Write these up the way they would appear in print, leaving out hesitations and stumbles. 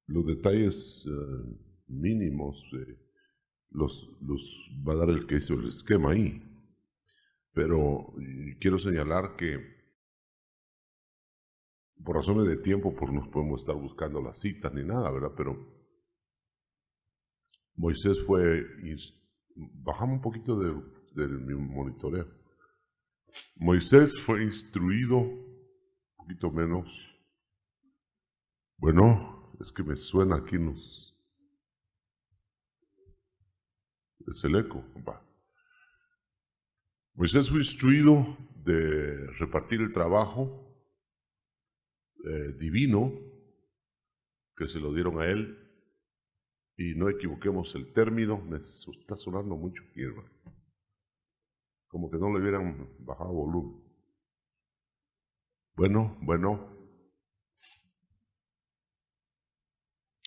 los detalles mínimos los va a dar el que hizo el esquema ahí. Pero quiero señalar que por razones de tiempo pues no podemos estar buscando las citas ni nada, ¿verdad? Pero Moisés bajamos un poquito de mi monitoreo. Moisés fue instruido, un poquito menos. Bueno, es que me suena aquí es el eco. Va. Moisés fue instruido de repartir el trabajo divino que se lo dieron a él, y no equivoquemos el término, me está sonando mucho aquí, hermano. Como que no le hubieran bajado volumen. Bueno.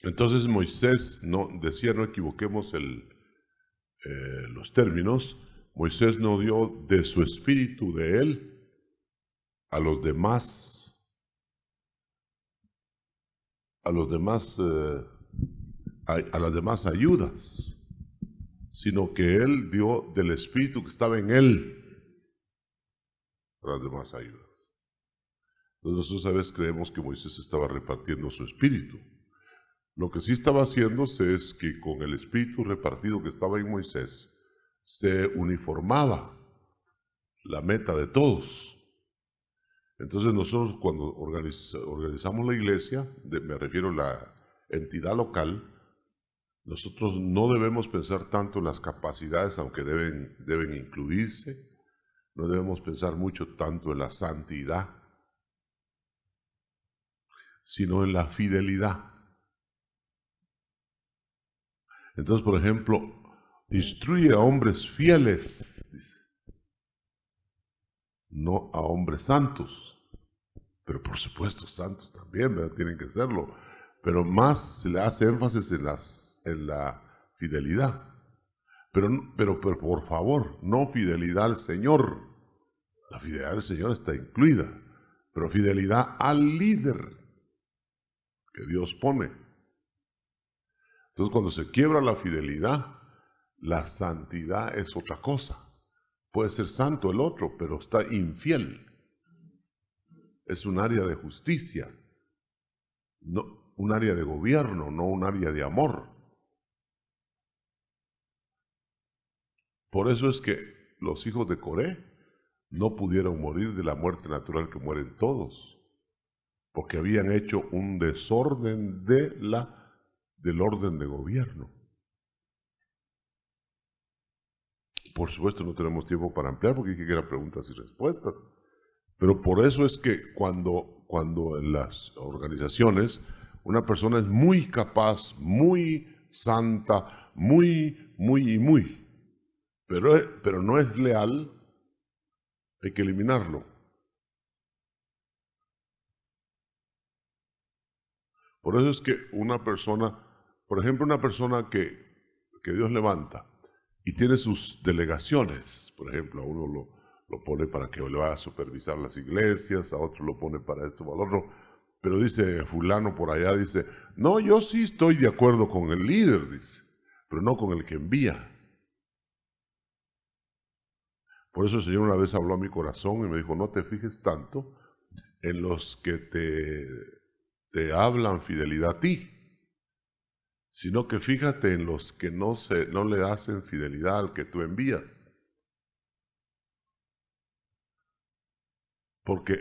Entonces Moisés decía, no equivoquemos los términos. Moisés no dio de su espíritu de él a los demás, a las demás ayudas, sino que él dio del espíritu que estaba en él a las demás ayudas. Entonces nosotros a veces creemos que Moisés estaba repartiendo su espíritu. Lo que sí estaba haciéndose es que con el espíritu repartido que estaba en Moisés se uniformaba la meta de todos. Entonces nosotros cuando organizamos la iglesia, me refiero a la entidad local, nosotros no debemos pensar tanto en las capacidades, aunque deben incluirse, no debemos pensar mucho tanto en la santidad, sino en la fidelidad. Entonces, por ejemplo, instruye a hombres fieles, dice, no a hombres santos, pero por supuesto santos también, ¿verdad? Tienen que serlo, pero más se le hace énfasis en la fidelidad. Pero por favor, no fidelidad al Señor. La fidelidad al Señor está incluida, pero fidelidad al líder que Dios pone. Entonces, cuando se quiebra la fidelidad, la santidad es otra cosa. Puede ser santo el otro, pero está infiel. Es un área de justicia, no, un área de gobierno, no un área de amor. Por eso es que los hijos de Coré no pudieron morir de la muerte natural que mueren todos, porque habían hecho un desorden del orden de gobierno. Por supuesto no tenemos tiempo para ampliar porque hay que eran preguntas y respuestas, pero por eso es que cuando en las organizaciones una persona es muy capaz, muy santa, muy, pero no es leal, hay que eliminarlo. Por eso es que una persona, por ejemplo, una persona que Dios levanta y tiene sus delegaciones, por ejemplo, a uno lo pone para que le vaya a supervisar las iglesias, a otro lo pone para esto, para otro, pero dice fulano por allá, dice, no, yo sí estoy de acuerdo con el líder, dice, pero no con el que envía. Por eso el Señor una vez habló a mi corazón y me dijo, no te fijes tanto en los que te hablan fidelidad a ti, sino que fíjate en los que no le hacen fidelidad al que tú envías. Porque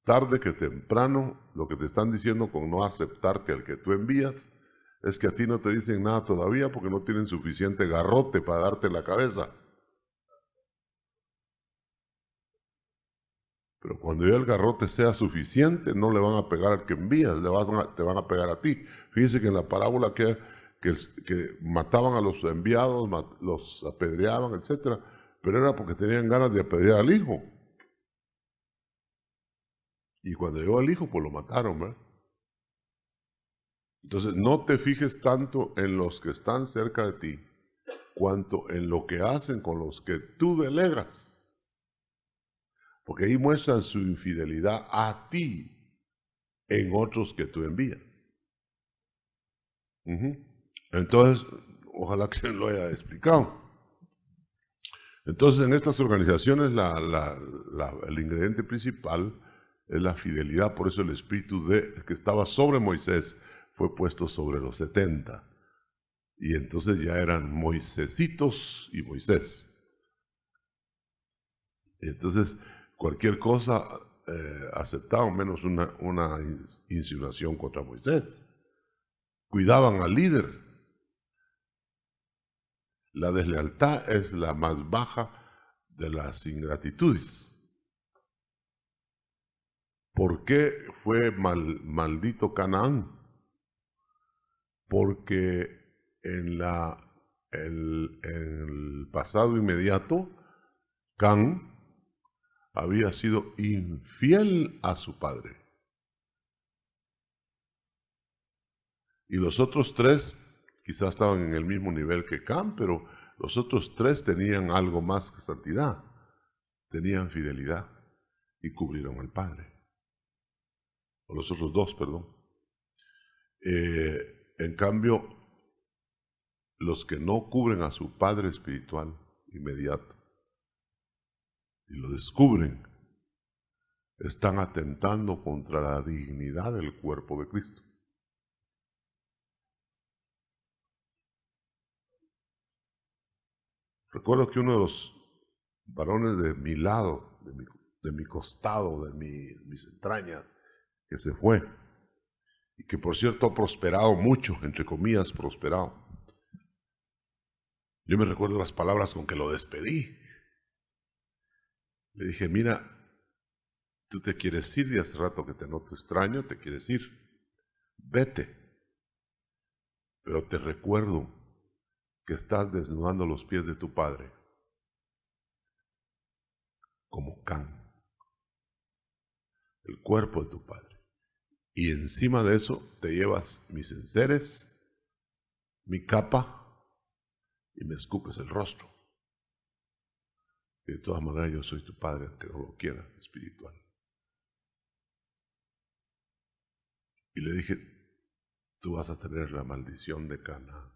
tarde que temprano, lo que te están diciendo con no aceptarte al que tú envías, es que a ti no te dicen nada todavía porque no tienen suficiente garrote para darte la cabeza. Pero cuando ya el garrote sea suficiente, no le van a pegar al que envías, te van a pegar a ti. Fíjense que en la parábola que mataban a los enviados, los apedreaban, etc., pero era porque tenían ganas de apedrear al hijo. Y cuando llegó el hijo, pues lo mataron, ¿verdad? Entonces, no te fijes tanto en los que están cerca de ti, cuanto en lo que hacen con los que tú delegas. Porque ahí muestran su infidelidad a ti en otros que tú envías. Entonces, ojalá que lo haya explicado. Entonces, en estas organizaciones el ingrediente principal es la fidelidad, por eso el espíritu que estaba sobre Moisés fue puesto sobre los 70. Y entonces ya eran Moisésitos y Moisés. Entonces, cualquier cosa aceptaban, menos una insinuación contra Moisés. Cuidaban al líder. La deslealtad es la más baja de las ingratitudes. ¿Por qué fue maldito Canaán? Porque en el pasado inmediato, Can había sido infiel a su padre. Y los otros tres quizás estaban en el mismo nivel que Can, pero los otros tres tenían algo más que santidad, tenían fidelidad y cubrieron al padre. O los otros dos, perdón. En cambio, los que no cubren a su padre espiritual inmediato y lo descubren, están atentando contra la dignidad del cuerpo de Cristo. Recuerdo que uno de los varones de mi lado, de mi costado, de mis entrañas, que se fue, y que por cierto ha prosperado mucho, entre comillas, prosperado. Yo me recuerdo las palabras con que lo despedí. Le dije, mira, tú te quieres ir, y hace rato que te noto extraño, te quieres ir, vete. Pero te recuerdo que estás desnudando los pies de tu padre, como Can, el cuerpo de tu padre. Y encima de eso te llevas mis enseres, mi capa, y me escupes el rostro. Y de todas maneras yo soy tu padre, aunque no lo quieras, espiritual. Y le dije, tú vas a tener la maldición de Canaán.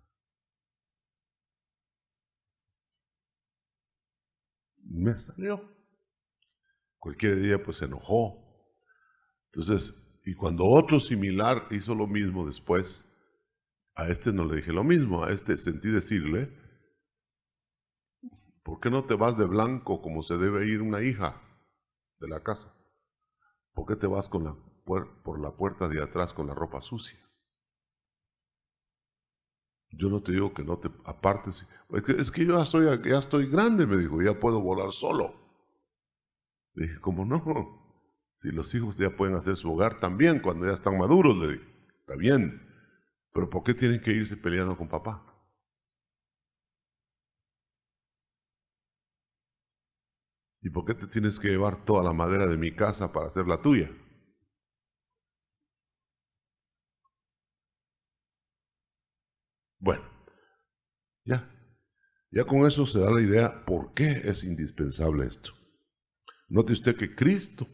Me salió. Cualquier día pues se enojó. Entonces, y cuando otro similar hizo lo mismo después, a este no le dije lo mismo, a este sentí decirle, ¿por qué no te vas de blanco como se debe ir una hija de la casa? ¿Por qué te vas por la puerta de atrás con la ropa sucia? Yo no te digo que no te apartes. Es que yo ya estoy grande, me dijo, ya puedo volar solo. Le dije, ¿cómo no? Si los hijos ya pueden hacer su hogar también cuando ya están maduros, le dije, está bien. Pero ¿por qué tienen que irse peleando con papá? ¿Y por qué te tienes que llevar toda la madera de mi casa para hacer la tuya? Bueno, ya con eso se da la idea por qué es indispensable esto. Note usted que Cristo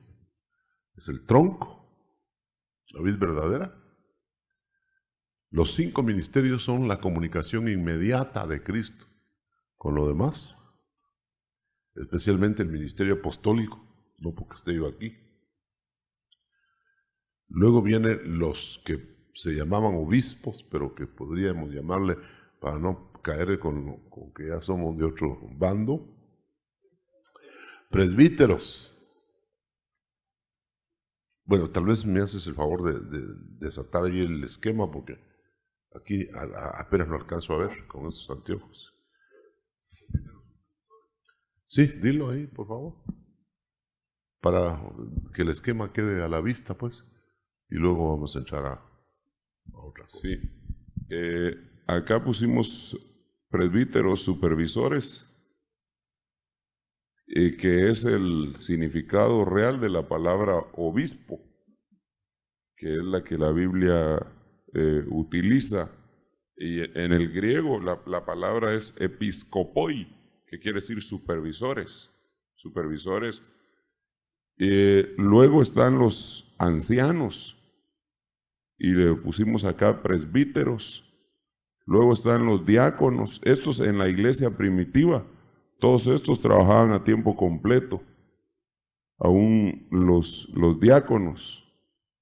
es el tronco, la vid verdadera. Los 5 ministerios son la comunicación inmediata de Cristo con lo demás, especialmente el ministerio apostólico, no porque esté yo aquí. Luego vienen los que se llamaban obispos, pero que podríamos llamarle, para no caer con que ya somos de otro bando, presbíteros. Bueno, tal vez me haces el favor de desatar ahí el esquema, porque aquí apenas lo alcanzo a ver con esos anteojos. Sí, dilo ahí, por favor, para que el esquema quede a la vista, pues, y luego vamos a entrar a otra cosa. Sí, acá pusimos presbíteros supervisores, que es el significado real de la palabra obispo, que es la que la Biblia utiliza. Y en el griego la palabra es episcopoi, que quiere decir supervisores. Supervisores. Luego están los ancianos, y le pusimos acá presbíteros, Luego están los diáconos, estos en la iglesia primitiva, todos estos trabajaban a tiempo completo. Aún los diáconos,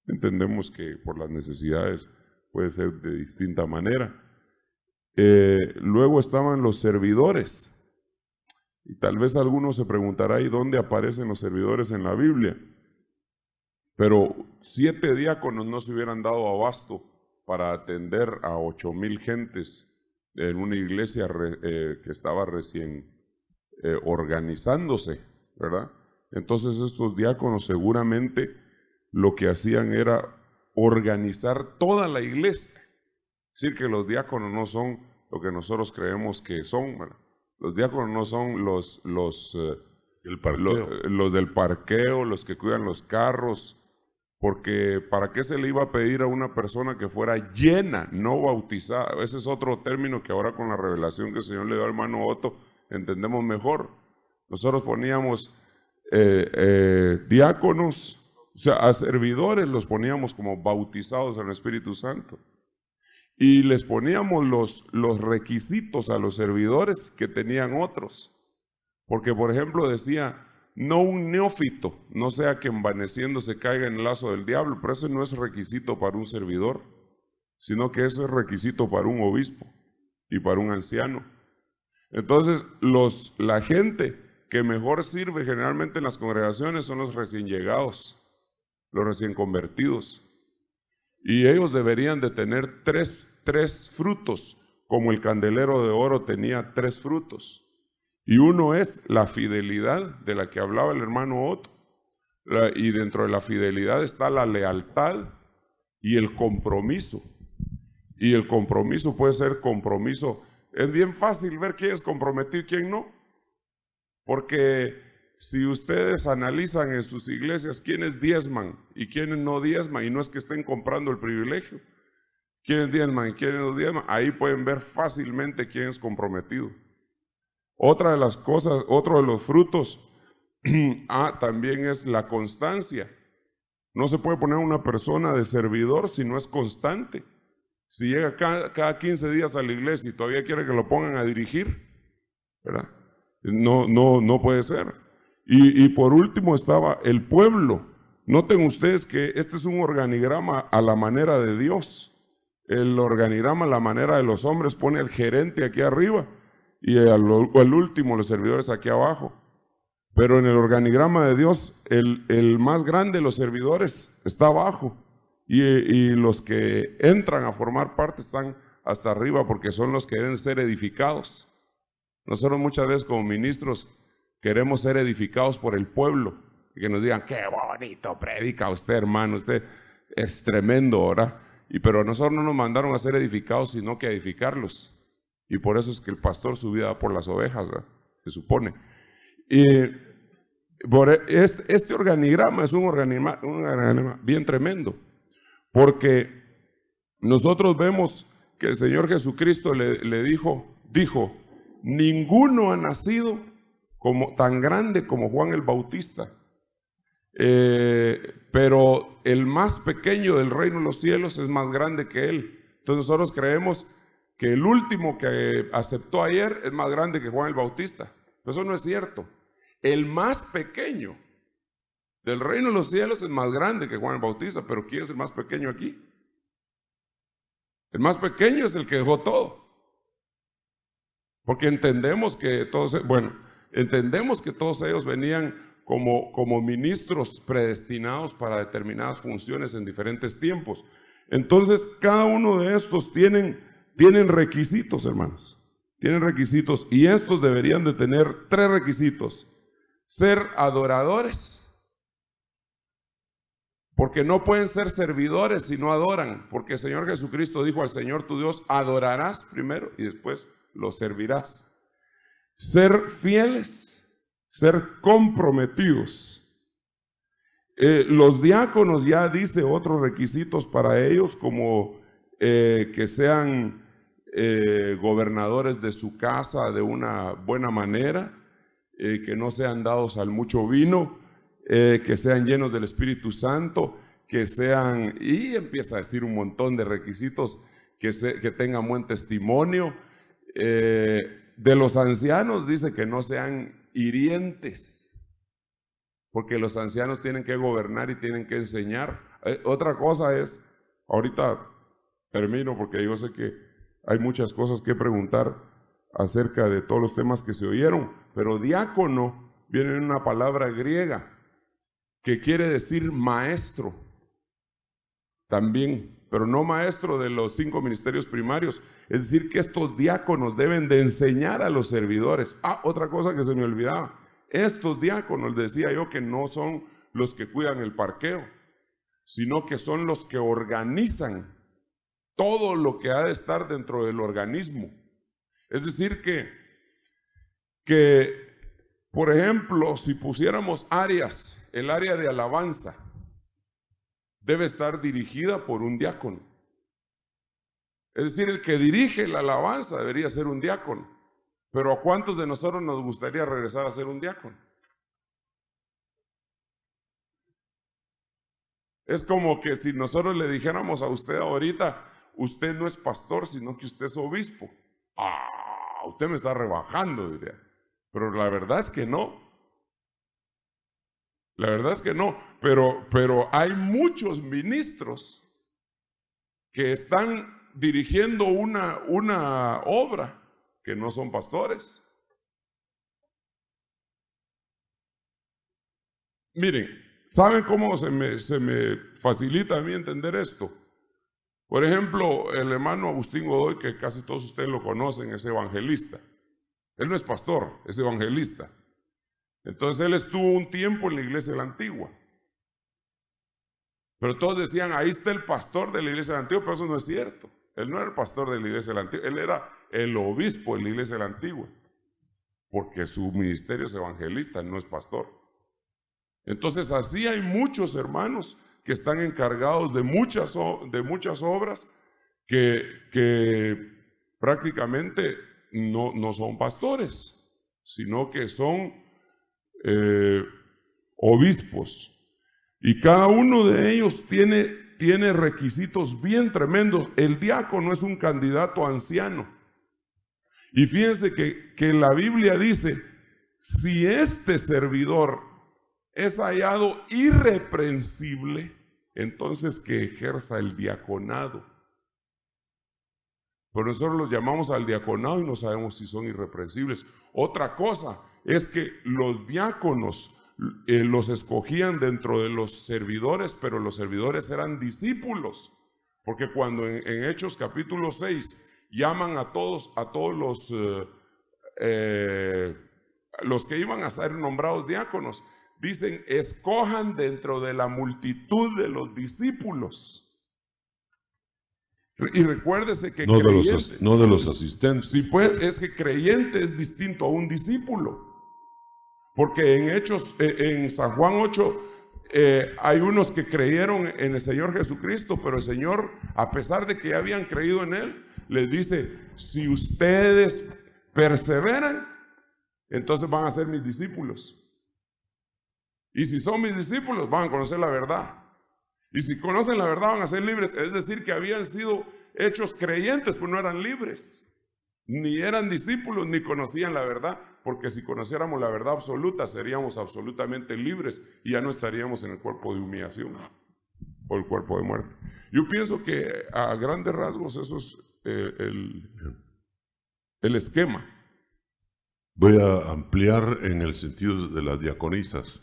entendemos que por las necesidades puede ser de distinta manera. Luego estaban los servidores, y tal vez alguno se preguntará, ¿y dónde aparecen los servidores en la Biblia? Pero 7 diáconos no se hubieran dado abasto para atender a 8,000 gentes en una iglesia que estaba recién organizándose, ¿verdad? Entonces estos diáconos seguramente lo que hacían era organizar toda la iglesia. Es decir, que los diáconos no son lo que nosotros creemos que son, ¿verdad? Los diáconos no son los del parqueo, los que cuidan los carros, porque ¿para qué se le iba a pedir a una persona que fuera llena, no bautizada? Ese es otro término que ahora con la revelación que el Señor le dio al hermano Otto entendemos mejor. Nosotros poníamos diáconos, o sea, a servidores los poníamos como bautizados en el Espíritu Santo. Y les poníamos los requisitos a los servidores que tenían otros. Porque, por ejemplo, decía, no un neófito, no sea que envaneciendo se caiga en el lazo del diablo, pero eso no es requisito para un servidor, sino que eso es requisito para un obispo y para un anciano. Entonces, la gente que mejor sirve generalmente en las congregaciones son los recién llegados, los recién convertidos. Y ellos deberían de tener tres frutos, como el candelero de oro tenía 3 frutos. Y uno es la fidelidad de la que hablaba el hermano Otto. Y dentro de la fidelidad está la lealtad y el compromiso. Y el compromiso puede ser compromiso. Es bien fácil ver quién es comprometido y quién no. Porque si ustedes analizan en sus iglesias quiénes diezman y quiénes no diezman, y no es que estén comprando el privilegio, quiénes diezman y quiénes no diezman, ahí pueden ver fácilmente quién es comprometido. Otra de las cosas, otro de los frutos también es la constancia. No se puede poner una persona de servidor si no es constante. Si llega cada 15 días a la iglesia y todavía quiere que lo pongan a dirigir, ¿verdad? No puede ser. Y por último estaba el pueblo. Noten ustedes que este es un organigrama a la manera de Dios. El organigrama a la manera de los hombres pone al gerente aquí arriba y al último los servidores aquí abajo. Pero en el organigrama de Dios el más grande de los servidores está abajo y los que entran a formar parte están hasta arriba porque son los que deben ser edificados. Nosotros muchas veces como ministros queremos ser edificados por el pueblo y que nos digan, qué bonito predica usted, hermano, usted es tremendo, ¿verdad? Pero nosotros no nos mandaron a ser edificados, sino que a edificarlos. Y por eso es que el pastor su vida da por las ovejas, ¿verdad? Se supone. Y este organigrama es un organigrama bien tremendo, porque nosotros vemos que el Señor Jesucristo le dijo, ninguno ha nacido tan grande como Juan el Bautista, pero el más pequeño del reino de los cielos es más grande que él. Entonces nosotros creemos que el último que aceptó ayer es más grande que Juan el Bautista. Pero eso no es cierto. El más pequeño del reino de los cielos es más grande que Juan el Bautista, pero ¿quién es el más pequeño aquí? El más pequeño es el que dejó todo. Porque entendemos que todos ellos venían como ministros predestinados para determinadas funciones en diferentes tiempos. Entonces, cada uno de estos tienen requisitos, hermanos. Tienen requisitos y estos deberían de tener 3 requisitos. Ser adoradores, porque no pueden ser servidores si no adoran, porque el Señor Jesucristo dijo al Señor tu Dios, adorarás primero y después lo servirás. Ser fieles, ser comprometidos. Los diáconos ya dice otros requisitos para ellos, como que sean gobernadores de su casa de una buena manera, que no sean dados al mucho vino, que sean llenos del Espíritu Santo, que sean, y empieza a decir un montón de requisitos que tengan buen testimonio. De los ancianos dice que no sean hirientes, porque los ancianos tienen que gobernar y tienen que enseñar. Otra cosa es, ahorita termino porque yo sé que hay muchas cosas que preguntar acerca de todos los temas que se oyeron, pero diácono viene de una palabra griega que quiere decir maestro también, pero no maestro de los 5 ministerios primarios. Es decir, que estos diáconos deben de enseñar a los servidores. Otra cosa que se me olvidaba. Estos diáconos, decía yo, que no son los que cuidan el parqueo, sino que son los que organizan todo lo que ha de estar dentro del organismo. Es decir, que por ejemplo, si pusiéramos áreas, el área de alabanza debe estar dirigida por un diácono. Es decir, el que dirige la alabanza debería ser un diácono. Pero ¿a cuántos de nosotros nos gustaría regresar a ser un diácono? Es como que si nosotros le dijéramos a usted ahorita, usted no es pastor, sino que usted es obispo. Usted me está rebajando, diría. Pero la verdad es que no. La verdad es que no. Pero hay muchos ministros que están dirigiendo una obra que no son pastores. Miren, ¿saben cómo se me facilita a mí entender esto? Por ejemplo, el hermano Agustín Godoy, que casi todos ustedes lo conocen, es evangelista. Él no es pastor, es evangelista. Entonces él estuvo un tiempo en la iglesia de la Antigua. Pero todos decían, ahí está el pastor de la iglesia de la Antigua, pero eso no es cierto. Él no era el pastor de la iglesia de la Antigua, él era el obispo de la iglesia de la Antigua. Porque su ministerio es evangelista, no es pastor. Entonces así hay muchos hermanos que están encargados de muchas obras que prácticamente no son pastores, sino que son obispos. Y cada uno de ellos tiene requisitos bien tremendos. El diácono es un candidato anciano. Y fíjense que la Biblia dice, si este servidor es hallado irreprensible, entonces que ejerza el diaconado. Pero nosotros los llamamos al diaconado y no sabemos si son irreprensibles. Otra cosa es que los diáconos los escogían dentro de los servidores, pero los servidores eran discípulos. Porque cuando en Hechos capítulo 6 llaman a todos los que iban a ser nombrados diáconos, dicen, escojan dentro de la multitud de los discípulos. Y recuérdese que no de los asistentes. Sí, pues es que creyente es distinto a un discípulo. Porque en Hechos, en San Juan 8, hay unos que creyeron en el Señor Jesucristo, pero el Señor, a pesar de que ya habían creído en Él, les dice, si ustedes perseveran, entonces van a ser mis discípulos. Y si son mis discípulos, van a conocer la verdad. Y si conocen la verdad, van a ser libres. Es decir, que habían sido hechos creyentes, pero no eran libres. Ni eran discípulos, ni conocían la verdad. Porque si conociéramos la verdad absoluta, seríamos absolutamente libres y ya no estaríamos en el cuerpo de humillación o el cuerpo de muerte. Yo pienso que a grandes rasgos eso es el esquema. Voy a ampliar en el sentido de las diaconisas.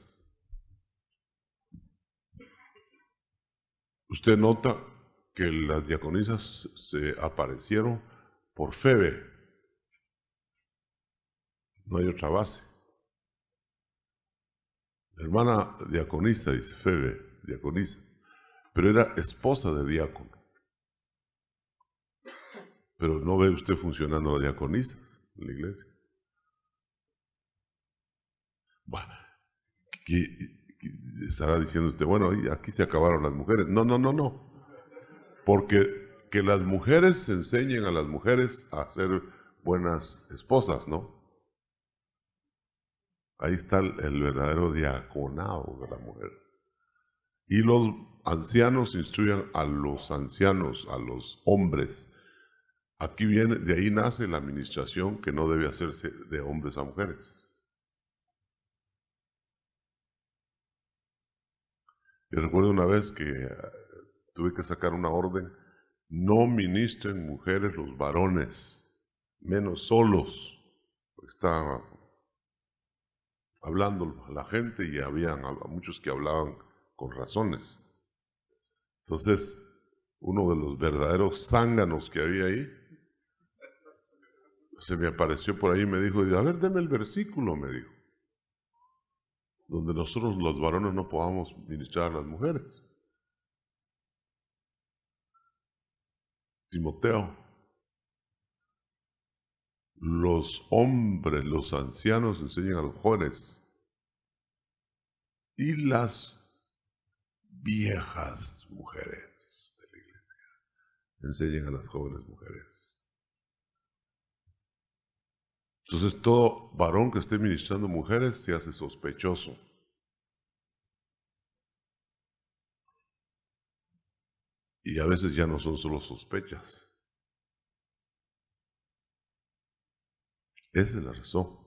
Usted nota que las diaconisas se aparecieron por Febe. No hay otra base. Hermana diaconisa, dice Febe, diaconisa, pero era esposa de diácono. Pero no ve usted funcionando las diaconisas en la iglesia. Bueno, estará diciendo usted, bueno, aquí se acabaron las mujeres. No. Porque que las mujeres enseñen a las mujeres a ser buenas esposas, ¿no? Ahí está el verdadero diaconado de la mujer. Y los ancianos instruyan a los ancianos, a los hombres, aquí viene, de ahí nace la administración que no debe hacerse de hombres a mujeres. Yo recuerdo una vez que tuve que sacar una orden: no ministren mujeres los varones, menos solos. Estaba hablando la gente y había muchos que hablaban con razones. Entonces, uno de los verdaderos zánganos que había ahí se me apareció por ahí y me dijo: a ver, deme el versículo, me dijo, donde nosotros los varones no podamos ministrar a las mujeres. Timoteo: los hombres, los ancianos enseñan a los jóvenes, y las viejas mujeres de la iglesia enseñan a las jóvenes mujeres. Entonces, todo varón que esté ministrando mujeres se hace sospechoso. Y a veces ya no son solo sospechas. Esa es la razón.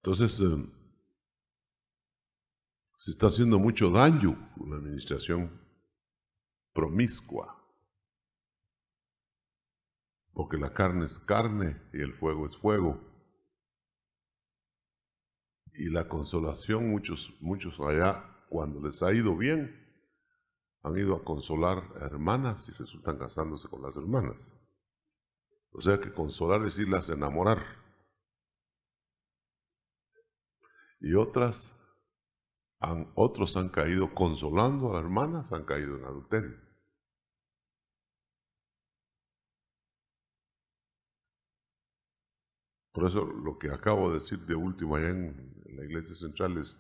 Entonces, se está haciendo mucho daño con la administración promiscua, porque la carne es carne y el fuego es fuego. Y la consolación, muchos allá, cuando les ha ido bien, han ido a consolar a hermanas y resultan casándose con las hermanas. O sea que consolar es irlas a enamorar. Y otros han caído consolando a las hermanas, han caído en adulterio. Por eso lo que acabo de decir de último allá en la iglesia central es: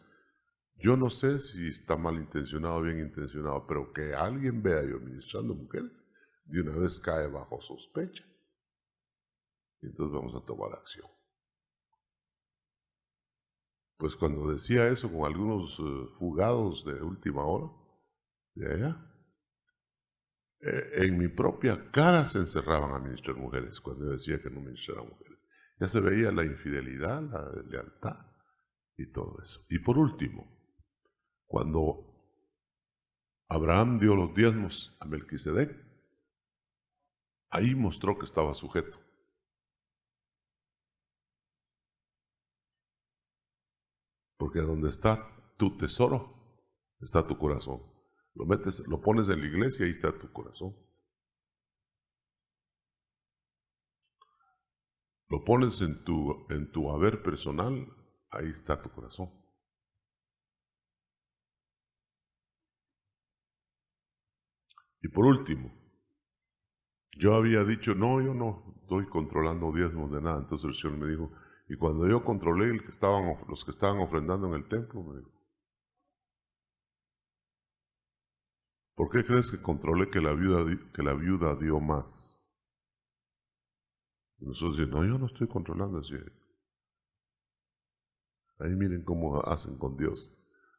yo no sé si está mal intencionado o bien intencionado, pero que alguien vea yo ministrando mujeres, de una vez cae bajo sospecha. Y entonces vamos a tomar acción. Pues cuando decía eso con algunos fugados de última hora, de allá, en mi propia cara se encerraban a ministrar mujeres cuando yo decía que no ministraran mujeres. Ya se veía la infidelidad, la lealtad y todo eso. Y por último, cuando Abraham dio los diezmos a Melquisedec, ahí mostró que estaba sujeto. Porque donde está tu tesoro, está tu corazón. Lo pones en la iglesia y ahí está tu corazón. Lo pones en tu haber personal, ahí está tu corazón. Y por último, yo había dicho: no, yo no estoy controlando diezmos de nada. Entonces el Señor me dijo, y cuando yo controlé los que estaban ofrendando en el templo, me dijo: ¿por qué crees que controlé que la viuda dio más? Y nosotros decimos: no, yo no estoy controlando eso. Ahí miren cómo hacen con Dios.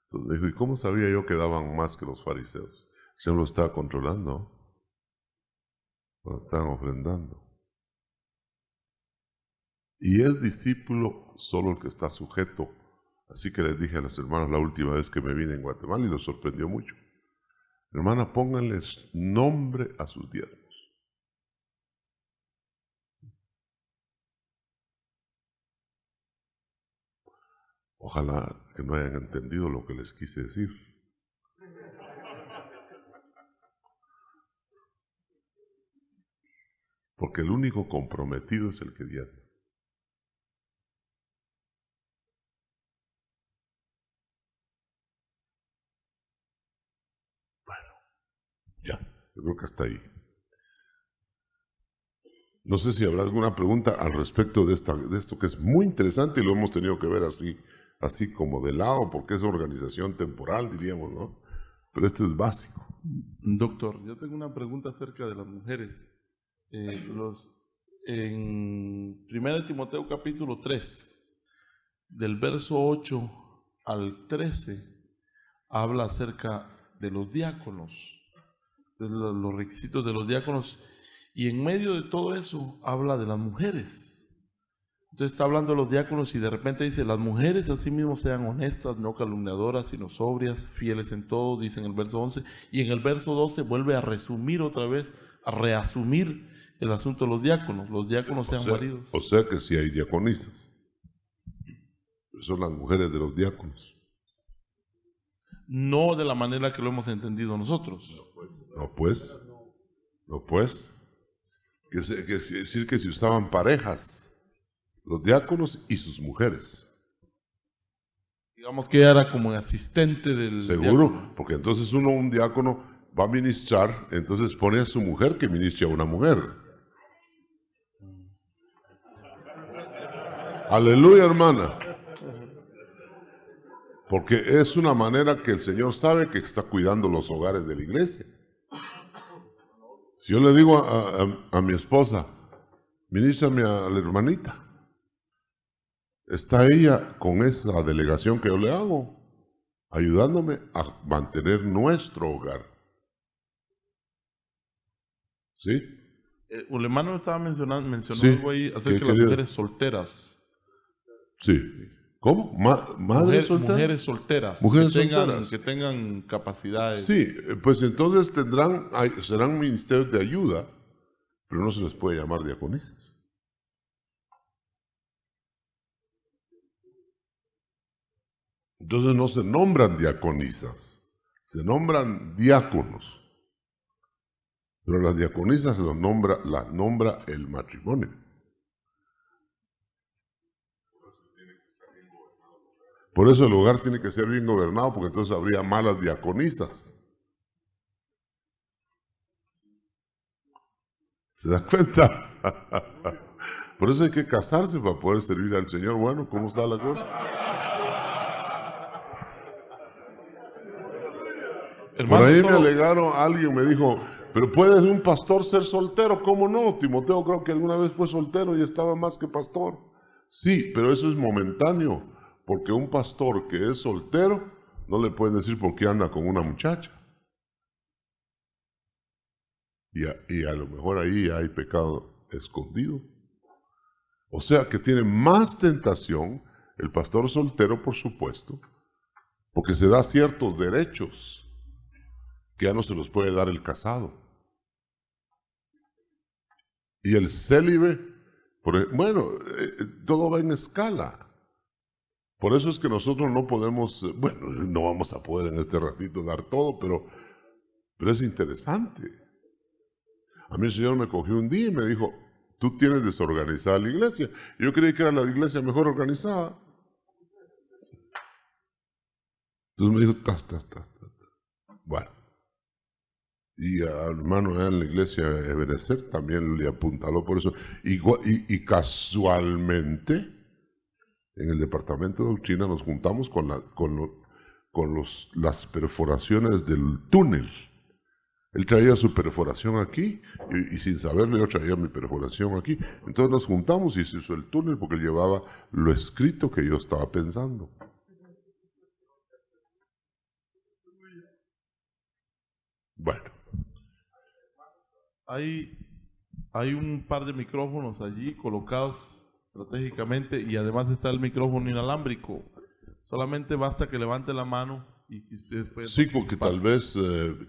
Entonces me dijo: ¿y cómo sabía yo que daban más que los fariseos? El Señor lo estaba controlando, lo estaban ofrendando. Y es discípulo solo el que está sujeto. Así que les dije a los hermanos la última vez que me vine en Guatemala, y los sorprendió mucho: hermana, pónganles nombre a sus diezmos. Ojalá que no hayan entendido lo que les quise decir. Porque el único comprometido es el que diezma. Bueno, ya, yo creo que hasta ahí. No sé si habrá alguna pregunta al respecto de esto que es muy interesante y lo hemos tenido que ver así como de lado, porque es organización temporal, diríamos, ¿no? Pero esto es básico. Doctor, yo tengo una pregunta acerca de las mujeres. En 1 Timoteo capítulo 3, del verso 8 al 13, habla acerca de los diáconos, de los requisitos de los diáconos, Y en medio de todo eso habla de las mujeres. Entonces está hablando de los diáconos y de repente dice, las mujeres asimismo sean honestas, no calumniadoras, sino sobrias, fieles en todo, dice en el verso 11. Y en el verso 12 vuelve a resumir otra vez, a reasumir el asunto de los diáconos sean maridos. O sea que sí hay diaconisas. Son las mujeres de los diáconos. No de la manera que lo hemos entendido nosotros. No pues. Que decir que se usaban parejas, los diáconos y sus mujeres. Digamos que ella era como asistente del Seguro, diácono. porque entonces un diácono va a ministrar, entonces pone a su mujer que ministre a una mujer. Aleluya, hermana. Porque es una manera que el Señor sabe que está cuidando los hogares de la iglesia. Si yo le digo a mi esposa, ministrame a la hermanita, está ella con esa delegación que yo le hago, ayudándome a mantener nuestro hogar. ¿Sí? El hermano estaba mencionó Sí. algo ahí acerca de las mujeres solteras. Sí. ¿Cómo? ¿Madres solteras? Mujeres solteras. Mujeres que tengan, solteras. que tengan capacidades. Sí, pues entonces serán ministerios de ayuda, pero no se les puede llamar diaconisas. Entonces no se nombran diaconisas, se nombran diáconos. Pero las diaconisas las nombra el matrimonio. Por eso el hogar tiene que ser bien gobernado, porque entonces habría malas diaconisas. ¿Se da cuenta? Por eso hay que casarse para poder servir al Señor. Bueno, ¿cómo está la cosa? Hermano, por ahí me alegaron, alguien me dijo, pero ¿puede un pastor ser soltero? ¿Cómo no? Timoteo creo que alguna vez fue soltero y estaba más que pastor. Sí, pero eso es momentáneo, porque un pastor que es soltero no le pueden decir por qué anda con una muchacha. Y a lo mejor ahí hay pecado escondido. O sea que tiene más tentación el pastor soltero, por supuesto, porque se da ciertos derechos que ya no se los puede dar el casado. Y el célibe, todo va en escala. Por eso es que nosotros no podemos, no vamos a poder en este ratito dar todo, pero es interesante. A mí el Señor me cogió un día y me dijo, tú tienes desorganizada la iglesia. Yo creí que era la iglesia mejor organizada. Entonces me dijo, Bueno. Y al hermano en la iglesia de Ebenezer también le apuntaló por eso. Y casualmente, en el departamento de doctrina nos juntamos con las perforaciones del túnel. Él traía su perforación aquí y sin saberlo yo traía mi perforación aquí. Entonces nos juntamos y se hizo el túnel porque llevaba lo escrito que yo estaba pensando. Bueno. Hay un par de micrófonos allí colocados estratégicamente y además está el micrófono inalámbrico. Solamente basta que levante la mano y ustedes pueden... Sí, porque tal vez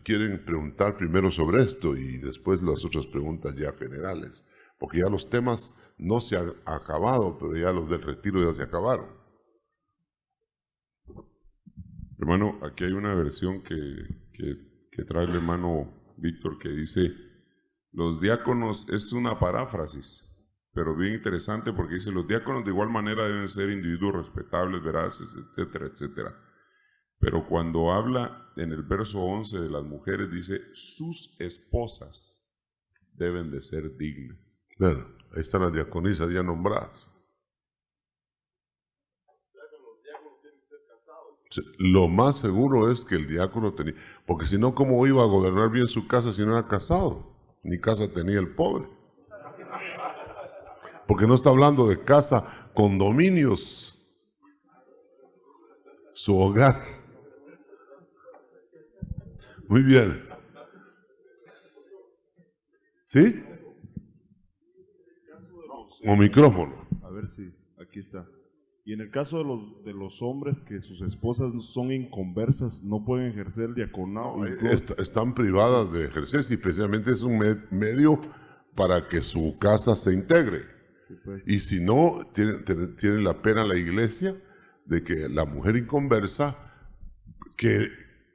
quieren preguntar primero sobre esto y después las otras preguntas ya generales. Porque ya los temas no se han acabado, pero ya los del retiro ya se acabaron. Hermano, aquí hay una versión que trae el hermano Víctor que dice, los diáconos, es una paráfrasis, pero bien interesante porque dice, los diáconos de igual manera deben ser individuos respetables, veraces, etcétera, etcétera. Pero cuando habla en el verso 11 de las mujeres, dice, sus esposas deben de ser dignas. Bueno, ahí están las diaconisas ya nombradas. Lo más seguro es que el diácono tenía, porque si no, ¿cómo iba a gobernar bien su casa si no era casado? Ni casa tenía el pobre. Porque no está hablando de casa, condominios, su hogar. Muy bien. ¿Sí? O micrófono. A ver si, aquí está. Y en el caso de los hombres que sus esposas son inconversas, no pueden ejercer el diaconado. No, están privadas de ejercerse y precisamente es un medio para que su casa se integre. Sí, pues. Y si no, tiene la pena la iglesia de que la mujer inconversa, que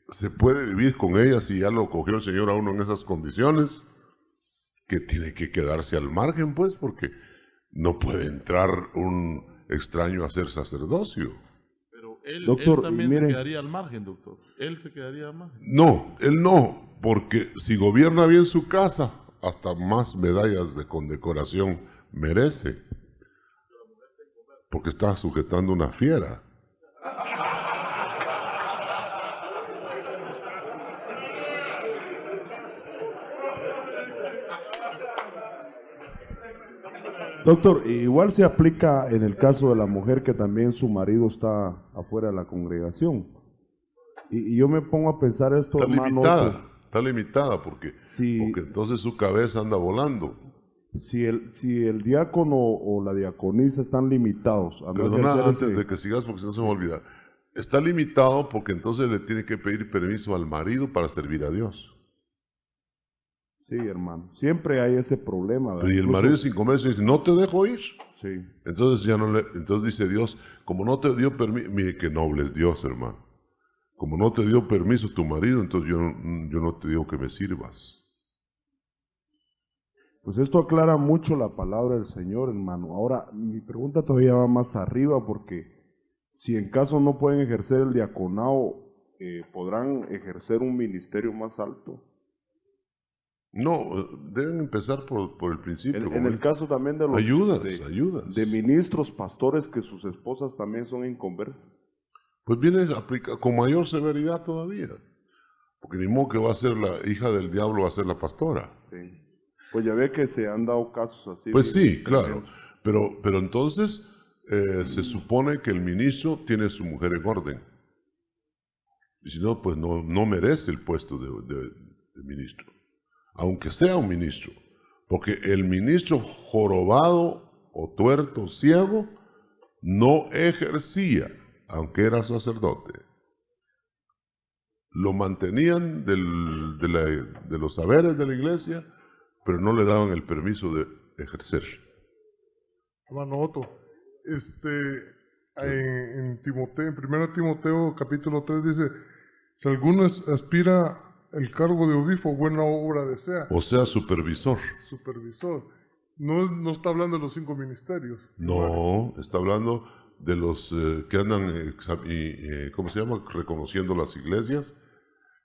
se puede vivir con ella si ya lo cogió el Señor a uno en esas condiciones, que tiene que quedarse al margen, pues, porque no puede entrar un extraño a ser sacerdocio. Pero él Doctor, también mire. se quedaría al margen, doctor. Él se quedaría al margen. No, él no, porque si gobierna bien su casa, hasta más medallas de condecoración merece, porque está sujetando una fiera. Doctor, igual se aplica en el caso de la mujer que también su marido está afuera de la congregación. Y yo me pongo a pensar esto, hermano. Está limitada porque entonces su cabeza anda volando. Si el diácono o la diaconisa están limitados a no Perdona, ejercer antes de que sigas, porque si no se me va a olvidar. Está limitado porque entonces le tiene que pedir permiso al marido para servir a Dios. Sí, hermano. Siempre hay ese problema, ¿verdad? Pero y el marido sin comercio dice, no te dejo ir. Sí. Entonces entonces dice Dios, como no te dio permiso, mire qué noble es Dios, hermano. Como no te dio permiso tu marido, entonces yo no te digo que me sirvas. Pues esto aclara mucho la palabra del Señor, hermano. Ahora, mi pregunta todavía va más arriba, porque si en caso no pueden ejercer el diaconado, ¿podrán ejercer un ministerio más alto? No, deben empezar por el principio. En el caso también de los ayudas. de ministros, pastores, que sus esposas también son inconversas. Pues viene aplica con mayor severidad todavía. Porque ni modo que va a ser la hija del diablo, va a ser la pastora. Sí. Pues ya ve que se han dado casos así. Pues sí, claro. Pero entonces se supone que el ministro tiene a su mujer en orden. Y si no, pues no merece el puesto de ministro. Aunque sea un ministro. Porque el ministro jorobado o tuerto, ciego, no ejercía, aunque era sacerdote. Lo mantenían de los saberes de la iglesia, pero no le daban el permiso de ejercer. Hermano Otto, en 1 Timoteo capítulo 3 dice, si alguno aspira el cargo de obispo, buena obra desea. O sea, supervisor. Supervisor. No está hablando de los 5 ministerios. No, está hablando de los que andan, ¿cómo se llama? Reconociendo las iglesias.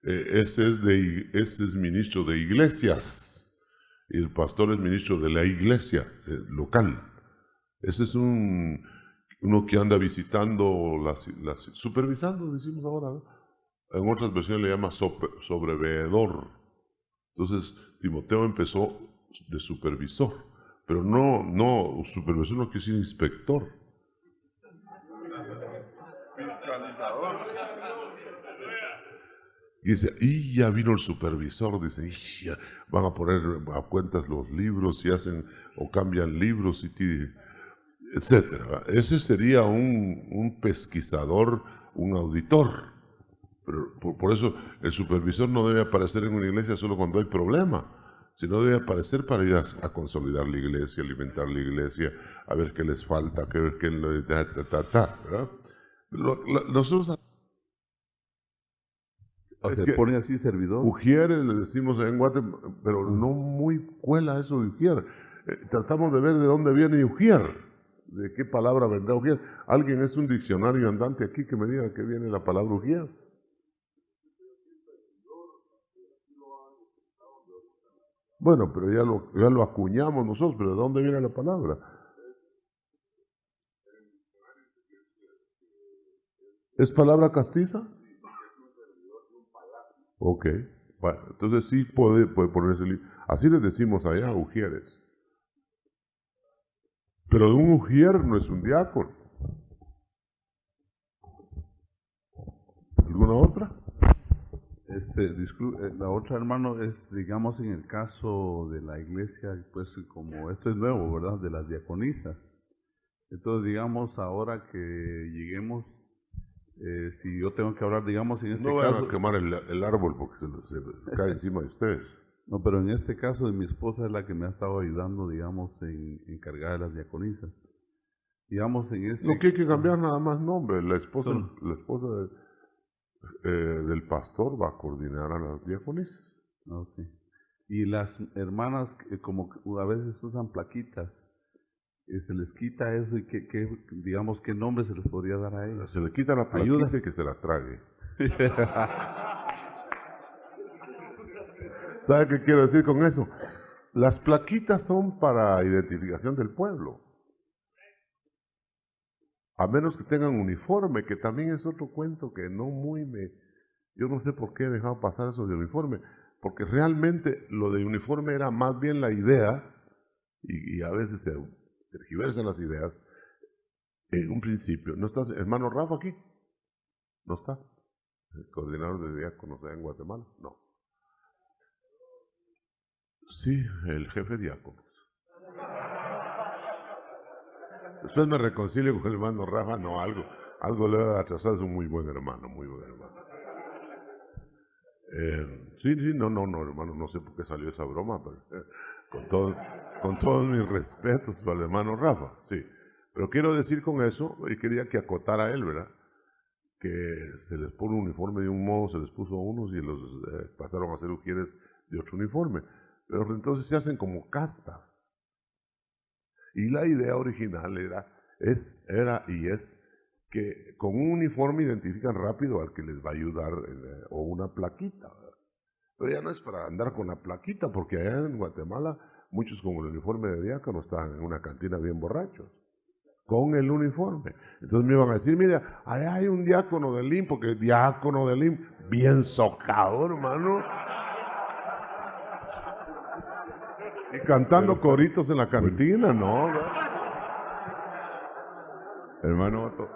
Ese es ministro de iglesias. Y el pastor es ministro de la iglesia local. Ese es uno que anda visitando, supervisando, decimos ahora, ¿no? En otras versiones le llama sobreveedor. Entonces, Timoteo empezó de supervisor, pero no, supervisor no quiere decir inspector. Y dice, y ya vino el supervisor, dice, y ya van a poner a cuentas los libros y hacen o cambian libros, etcétera. Ese sería un pesquisador, un auditor. Pero por eso el supervisor no debe aparecer en una iglesia solo cuando hay problema, sino debe aparecer para ir a consolidar la iglesia, alimentar la iglesia, a ver qué les falta, ¿verdad? Nosotros Se pone así servidor. Ujieres le decimos en Guate, pero no muy cuela eso de ujier. Tratamos de ver de dónde viene ujier, de qué palabra vendrá ujier. ¿Alguien es un diccionario andante aquí que me diga que viene la palabra ujier? Bueno, pero ya lo acuñamos nosotros, pero ¿de dónde viene la palabra? ¿Es palabra castiza? Ok, bueno, entonces sí puede ponerse así les decimos allá, ujieres. Pero un ujier no es un diácono. ¿Alguna otra? La otra, hermano, es, digamos, en el caso de la iglesia, pues como esto es nuevo, ¿verdad? De las diaconisas. Entonces, digamos, ahora que lleguemos, si yo tengo que hablar, digamos, en este No vayan caso... a quemar el árbol porque se cae encima de ustedes. No, pero en este caso mi esposa es la que me ha estado ayudando, digamos, en encargar de las diaconisas. Digamos, en este... Lo que hay que cambiar nada más nombre. La esposa Solo. del pastor va a coordinar a las diaconisas. Okay. Y las hermanas, como que a veces usan plaquitas, se les quita eso y digamos, ¿qué nombre se les podría dar a ellas? Se le quita la plaquita ¿Ayudas? y que se la trague. ¿Sabe qué quiero decir con eso? Las plaquitas son para identificación del pueblo. A menos que tengan uniforme, que también es otro cuento que no muy me... Yo no sé por qué he dejado pasar eso de uniforme, porque realmente lo de uniforme era más bien la idea, y a veces se tergiversan las ideas, en un principio. ¿No está hermano Rafa aquí? ¿No está? ¿El coordinador de diáconos en Guatemala? No. Sí, el jefe diáconos. Después me reconcilio con el hermano Rafa, no, algo le ha atrasado, es un muy buen hermano, muy buen hermano. Sí, no, hermano, no sé por qué salió esa broma, pero con todos mis respetos para el hermano Rafa, sí. Pero quiero decir con eso, y quería que acotara a él, ¿verdad? Que se les pone un uniforme de un modo, se les puso a unos y los pasaron a ser ujieres de otro uniforme. Pero entonces se hacen como castas. Y la idea original era que con un uniforme identifican rápido al que les va a ayudar o una plaquita, ¿verdad? Pero ya no es para andar con la plaquita, porque allá en Guatemala muchos con el uniforme de diácono estaban en una cantina bien borrachos, con el uniforme. Entonces me iban a decir, mira, allá hay un diácono del IM, porque diácono del IM, bien socado, hermano. Y cantando coritos en la cantina, ¿no? Hermano Otto,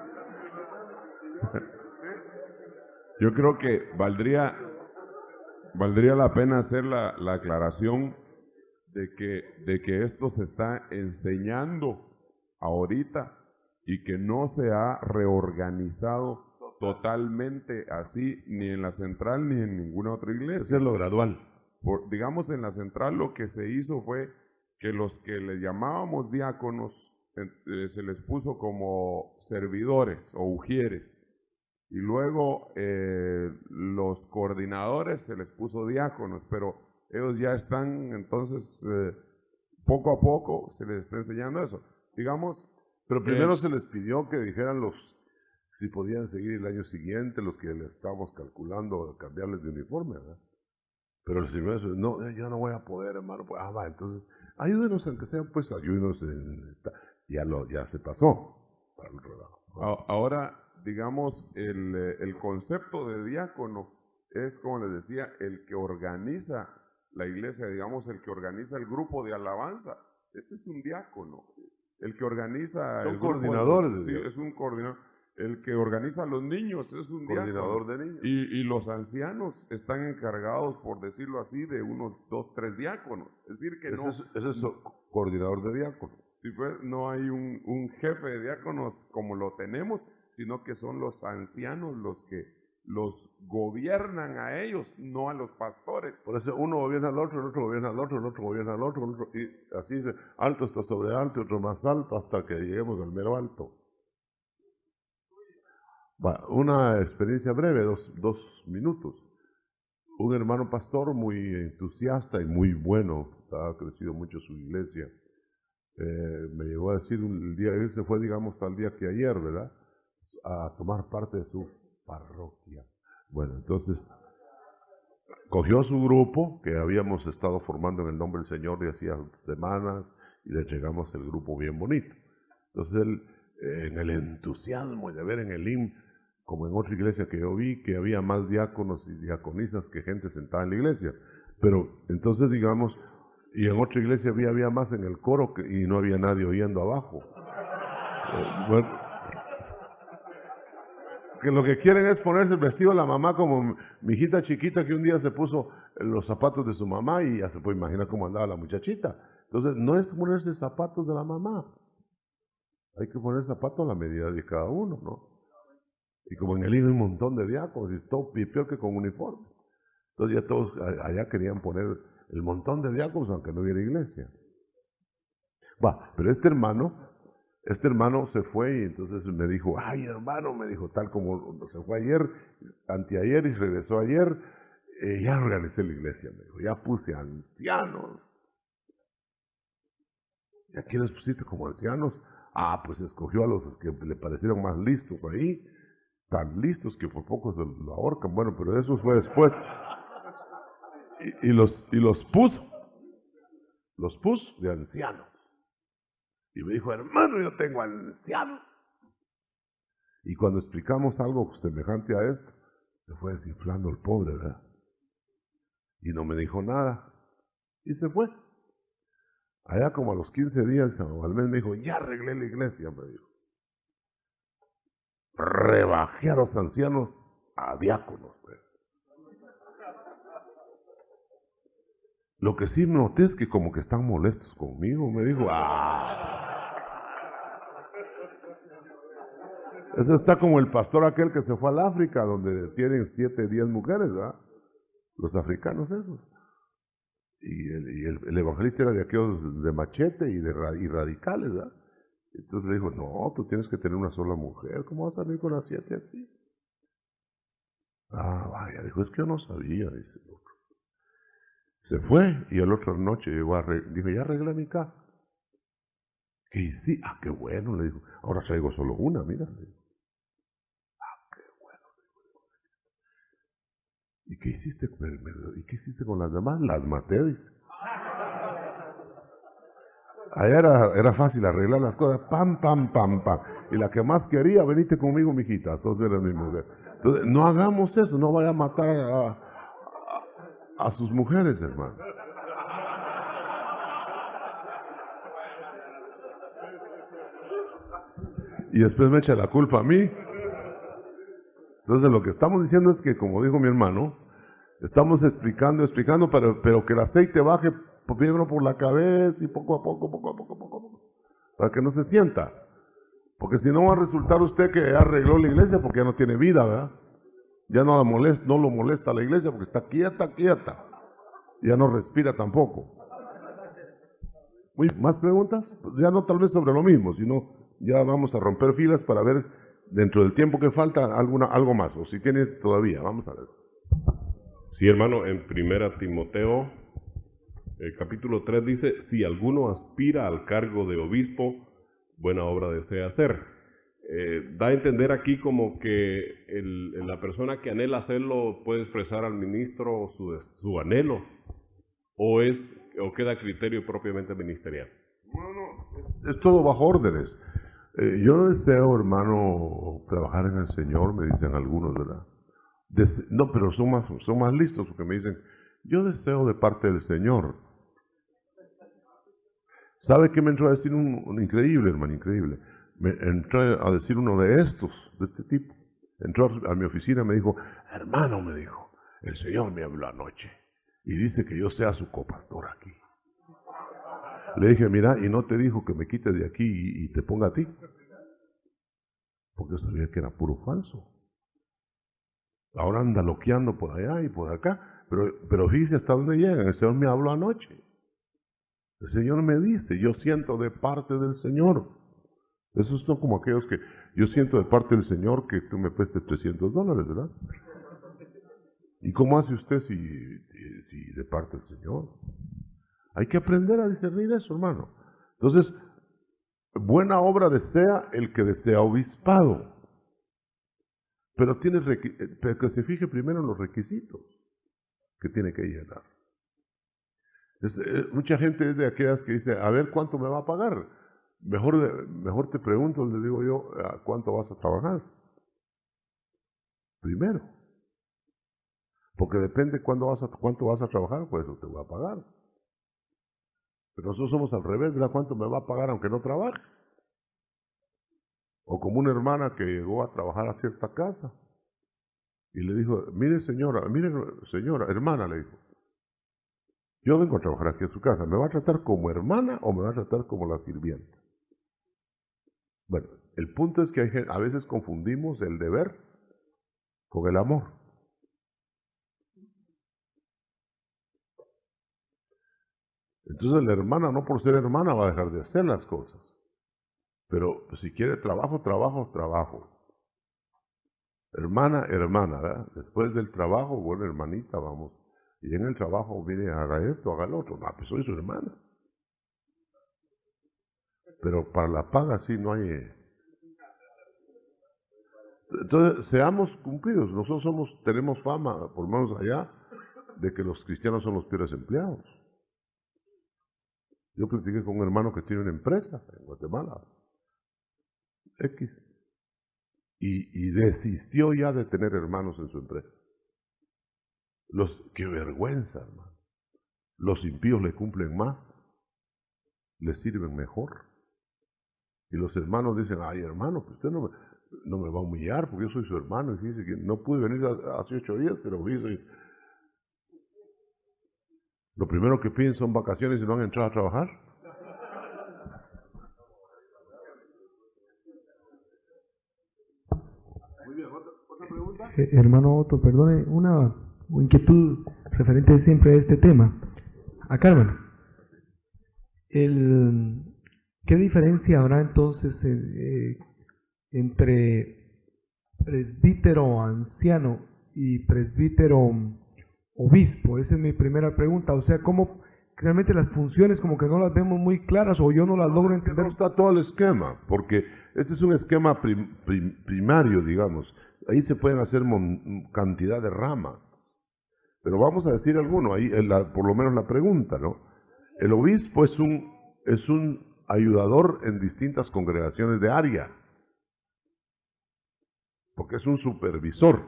yo creo que valdría la pena hacer la aclaración de que esto se está enseñando ahorita y que no se ha reorganizado totalmente así ni en la central ni en ninguna otra iglesia. Eso es lo gradual. Digamos, en la central lo que se hizo fue que los que le llamábamos diáconos se les puso como servidores o ujieres, y luego los coordinadores se les puso diáconos, pero ellos ya están, entonces poco a poco se les está enseñando eso. Digamos, pero primero se les pidió que dijeran si podían seguir el año siguiente, los que le estábamos calculando cambiarles de uniforme, ¿verdad? Pero los primeros, no, yo no voy a poder, hermano. Pues, va, entonces, ayúdenos, aunque sea, pues, ayúdenos. Ya se pasó para el otro lado. Ahora, digamos, el concepto de diácono es, como les decía, el que organiza la iglesia, digamos, el que organiza el grupo de alabanza. Ese es un diácono. El que organiza Son el coordinadores. Grupo sí, es un coordinador. El que organiza a los niños es un coordinador diácono. de niños. Y los ancianos están encargados, por decirlo así, de unos 2, 3 diáconos. Es decir, que ese es coordinador de diáconos. Sí, pues, no hay un jefe de diáconos como lo tenemos, sino que son los ancianos los que los gobiernan a ellos, no a los pastores. Por eso uno gobierna al otro, el otro gobierna al otro, el otro gobierna al otro, el otro, y así dice, alto está sobre alto y otro más alto hasta que lleguemos al mero alto. Una experiencia breve, dos minutos. Un hermano pastor muy entusiasta y muy bueno, ha crecido mucho su iglesia, me llegó a decir el día, él se fue, digamos, tal día que ayer, ¿verdad?, a tomar parte de su parroquia. Bueno, entonces cogió su grupo que habíamos estado formando en el nombre del Señor de hacía semanas y le entregamos el grupo bien bonito. Entonces él, en el entusiasmo de ver en el IM, como en otra iglesia que yo vi, que había más diáconos y diaconisas que gente sentada en la iglesia. Pero entonces, digamos, y en otra iglesia había más en el coro y no había nadie oyendo abajo. Bueno, que lo que quieren es ponerse el vestido de la mamá, como mi hijita chiquita que un día se puso los zapatos de su mamá y ya se puede imaginar cómo andaba la muchachita. Entonces, no es ponerse zapatos de la mamá. Hay que poner zapatos a la medida de cada uno, ¿no? Y como en el hilo hay un montón de diáconos, y todo peor que con uniforme. Entonces ya todos allá querían poner el montón de diáconos, aunque no hubiera iglesia. Pero este hermano se fue y entonces me dijo, ay hermano, me dijo, tal como se fue ayer, anteayer y regresó ayer, ya organicé la iglesia, me dijo, ya puse ancianos. ¿Y a quiénes pusiste como ancianos? Pues escogió a los que le parecieron más listos ahí, tan listos que por poco lo ahorcan. Bueno, pero eso fue después. Y los puso de ancianos. Y me dijo, hermano, yo tengo ancianos. Y cuando explicamos algo semejante a esto, se fue desinflando el pobre, ¿verdad? Y no me dijo nada. Y se fue. Allá como a los 15 días o al mes me dijo, ya arreglé la iglesia, me dijo. Rebajé a los ancianos a diáconos. Pues. Lo que sí noté es que como que están molestos conmigo, me dijo, Eso está como el pastor aquel que se fue al África, donde tienen 7, 10 mujeres, ¿verdad? Los africanos esos. Y el evangelista era de aquellos de machete y radicales, ¿verdad? Entonces le dijo, no, tú tienes que tener una sola mujer, ¿cómo vas a salir con las 7 así? Vaya, dijo, es que yo no sabía, dice el otro. Se fue y la otra noche dijo, ya arreglé mi casa. ¿Qué hiciste? Qué bueno, le dijo, ahora traigo solo una, mira. Qué bueno. ¿Y qué hiciste con las demás? Las maté, dice. Allá era fácil arreglar las cosas, pam, pam, pam, pam. Y la que más quería, venite conmigo, mijita, todos eran mi mujer. Entonces, no hagamos eso, no vaya a matar a sus mujeres, hermano. Y después me echa la culpa a mí. Entonces lo que estamos diciendo es que, como dijo mi hermano, estamos explicando, pero que el aceite baje primero por la cabeza y poco a poco, para que no se sienta. Porque si no va a resultar usted que arregló la iglesia porque ya no tiene vida, ¿verdad? Ya no lo molesta la iglesia porque está quieta. Ya no respira tampoco. ¿Más preguntas? Pues ya no tal vez sobre lo mismo, sino ya vamos a romper filas para ver dentro del tiempo que falta algo más, o si tiene todavía, vamos a ver. Sí, hermano, en 1 Timoteo, capítulo 3 dice, si alguno aspira al cargo de obispo, buena obra desea hacer. Da a entender aquí como que la persona que anhela hacerlo puede expresar al ministro su anhelo, o queda a criterio propiamente ministerial. No, es todo bajo órdenes. Yo deseo, hermano, trabajar en el Señor, me dicen algunos, ¿verdad? No, pero son más listos porque me dicen, yo deseo de parte del Señor. ¿Sabe qué me entró a decir un increíble, hermano, increíble? Me entró a decir uno de este tipo. Entró a mi oficina y me dijo, hermano, me dijo, el Señor me habló anoche y dice que yo sea su copastor aquí. Le dije, mira, y no te dijo que me quites de aquí y te ponga a ti. Porque sabía que era puro falso. Ahora anda loqueando por allá y por acá. Pero fíjese hasta dónde llegan. El Señor me habló anoche. El Señor me dice, yo siento de parte del Señor. Esos son como aquellos que yo siento de parte del Señor que tú me prestes $300, ¿verdad? ¿Y cómo hace usted si de parte del Señor? Hay que aprender a discernir eso, hermano. Entonces, buena obra desea el que desea obispado. Pero pero que se fije primero en los requisitos que tiene que llenar. Mucha gente es de aquellas que dice, a ver, ¿cuánto me va a pagar? Mejor te pregunto, le digo yo, ¿cuánto vas a trabajar? Primero. Porque depende cuánto vas a trabajar, pues eso te voy a pagar. Pero nosotros somos al revés, ¿verdad? ¿Cuánto me va a pagar aunque no trabaje? O como una hermana que llegó a trabajar a cierta casa y le dijo, mire señora, hermana, le dijo, yo vengo a trabajar aquí en su casa, ¿me va a tratar como hermana o me va a tratar como la sirvienta? Bueno, el punto es que a veces confundimos el deber con el amor. Entonces la hermana, no por ser hermana, va a dejar de hacer las cosas. Pero si quiere trabajo. Hermana, ¿verdad? Después del trabajo, bueno, hermanita, vamos. Y en el trabajo, mire, haga esto, haga lo otro. No, pues soy su hermana. Pero para la paga sí no hay. Entonces, seamos cumplidos. Nosotros tenemos fama, por lo menos allá, de que los cristianos son los peores empleados. Yo platiqué con un hermano que tiene una empresa en Guatemala, X, y desistió ya de tener hermanos en su empresa. Qué vergüenza, hermano. Los impíos le cumplen más, le sirven mejor. Y los hermanos dicen, ay hermano, pues usted no me va a humillar porque yo soy su hermano. Y dice que no pude venir hace 8 días, pero dice, lo primero que piden son vacaciones y no han entrado a trabajar. Muy bien, ¿otra pregunta? Hermano Otto, perdone, una inquietud referente siempre a este tema. Acá, hermano, ¿qué diferencia habrá entonces entre presbítero anciano y presbítero obispo? Esa es mi primera pregunta. O sea, ¿cómo realmente las funciones como que no las vemos muy claras o yo no las logro entender? No está todo el esquema, porque este es un esquema primario, digamos. Ahí se pueden hacer cantidad de ramas. Pero vamos a decir alguno, ahí por lo menos la pregunta, ¿no? El obispo es un ayudador en distintas congregaciones de área, porque es un supervisor.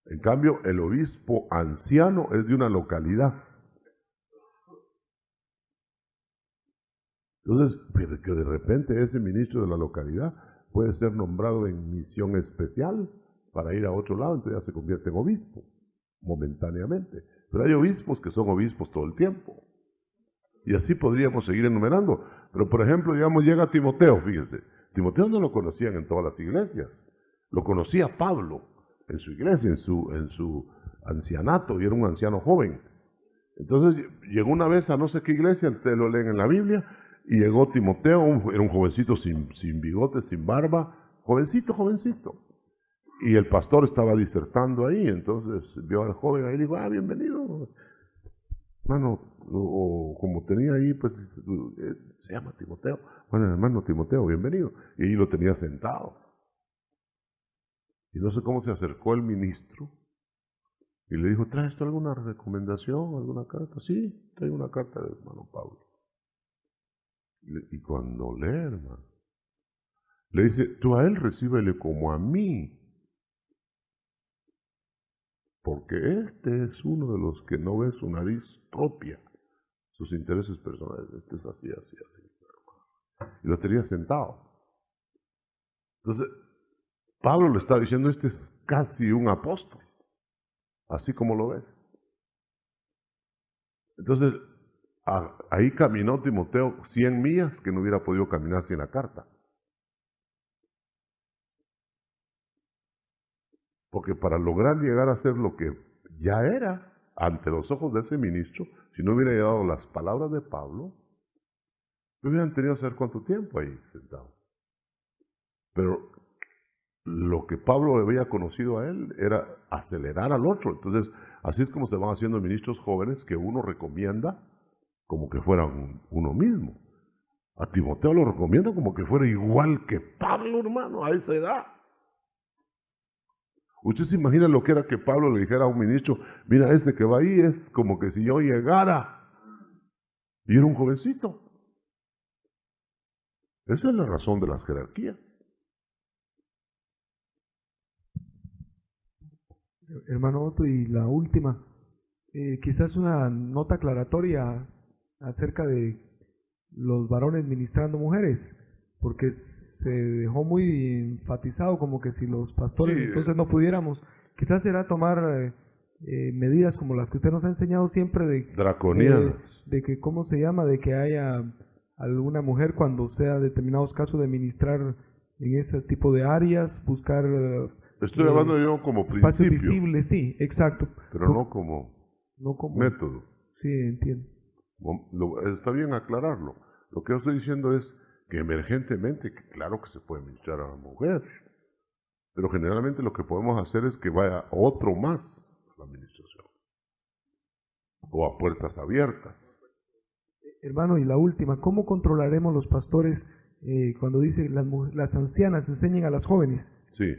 En cambio, el obispo anciano es de una localidad. Entonces, que de repente ese ministro de la localidad puede ser nombrado en misión especial para ir a otro lado, entonces ya se convierte en obispo, momentáneamente. Pero hay obispos que son obispos todo el tiempo. Y así podríamos seguir enumerando. Pero, por ejemplo, digamos, llega Timoteo, fíjense. Timoteo no lo conocían en todas las iglesias. Lo conocía Pablo en su iglesia, en su ancianato, y era un anciano joven. Entonces, llegó una vez a no sé qué iglesia, ustedes lo leen en la Biblia, y llegó Timoteo, era un jovencito sin bigote, sin barba, jovencito. Y el pastor estaba disertando ahí, entonces vio al joven ahí y dijo, bienvenido. Hermano, o como tenía ahí, pues, se llama Timoteo. Bueno, hermano Timoteo, bienvenido. Y ahí lo tenía sentado. Y no sé cómo se acercó el ministro y le dijo, ¿traes tú alguna recomendación, alguna carta? Sí, traigo una carta del hermano Pablo. Y cuando lee, hermano, le dice, tú a él recíbele como a mí. Porque este es uno de los que no ve su nariz propia, sus intereses personales. Este es así. Y lo tenía sentado. Entonces, Pablo le está diciendo, este es casi un apóstol, así como lo ves. Entonces, ahí caminó Timoteo 100 millas que no hubiera podido caminar sin la carta. Porque para lograr llegar a ser lo que ya era ante los ojos de ese ministro, si no hubiera llegado las palabras de Pablo, no hubieran tenido que saber cuánto tiempo ahí sentado. Pero lo que Pablo había conocido a él era acelerar al otro. Entonces, así es como se van haciendo ministros jóvenes que uno recomienda como que fueran uno mismo. A Timoteo lo recomienda como que fuera igual que Pablo, hermano, a esa edad. Usted se imagina lo que era que Pablo le dijera a un ministro, mira, ese que va ahí es como que si yo llegara y era un jovencito. Esa es la razón de las jerarquías. Hermano Otto, y la última, quizás una nota aclaratoria acerca de los varones ministrando mujeres, porque se dejó muy enfatizado como que si los pastores Sí, entonces no pudiéramos, quizás será tomar medidas como las que usted nos ha enseñado siempre draconianas. de que, ¿cómo se llama? De que haya alguna mujer cuando sea determinados casos de ministrar en ese tipo de áreas, buscar Estoy hablando yo como espacios principio, visibles, sí, exacto. pero no como No como, método. sí, entiendo. Está bien aclararlo. Lo que yo estoy diciendo es que emergentemente, que claro que se puede ministrar a la mujer, pero generalmente lo que podemos hacer es que vaya otro más a la administración, o a puertas abiertas. Hermano, y la última, ¿cómo controlaremos los pastores cuando dice las ancianas enseñen a las jóvenes? Sí.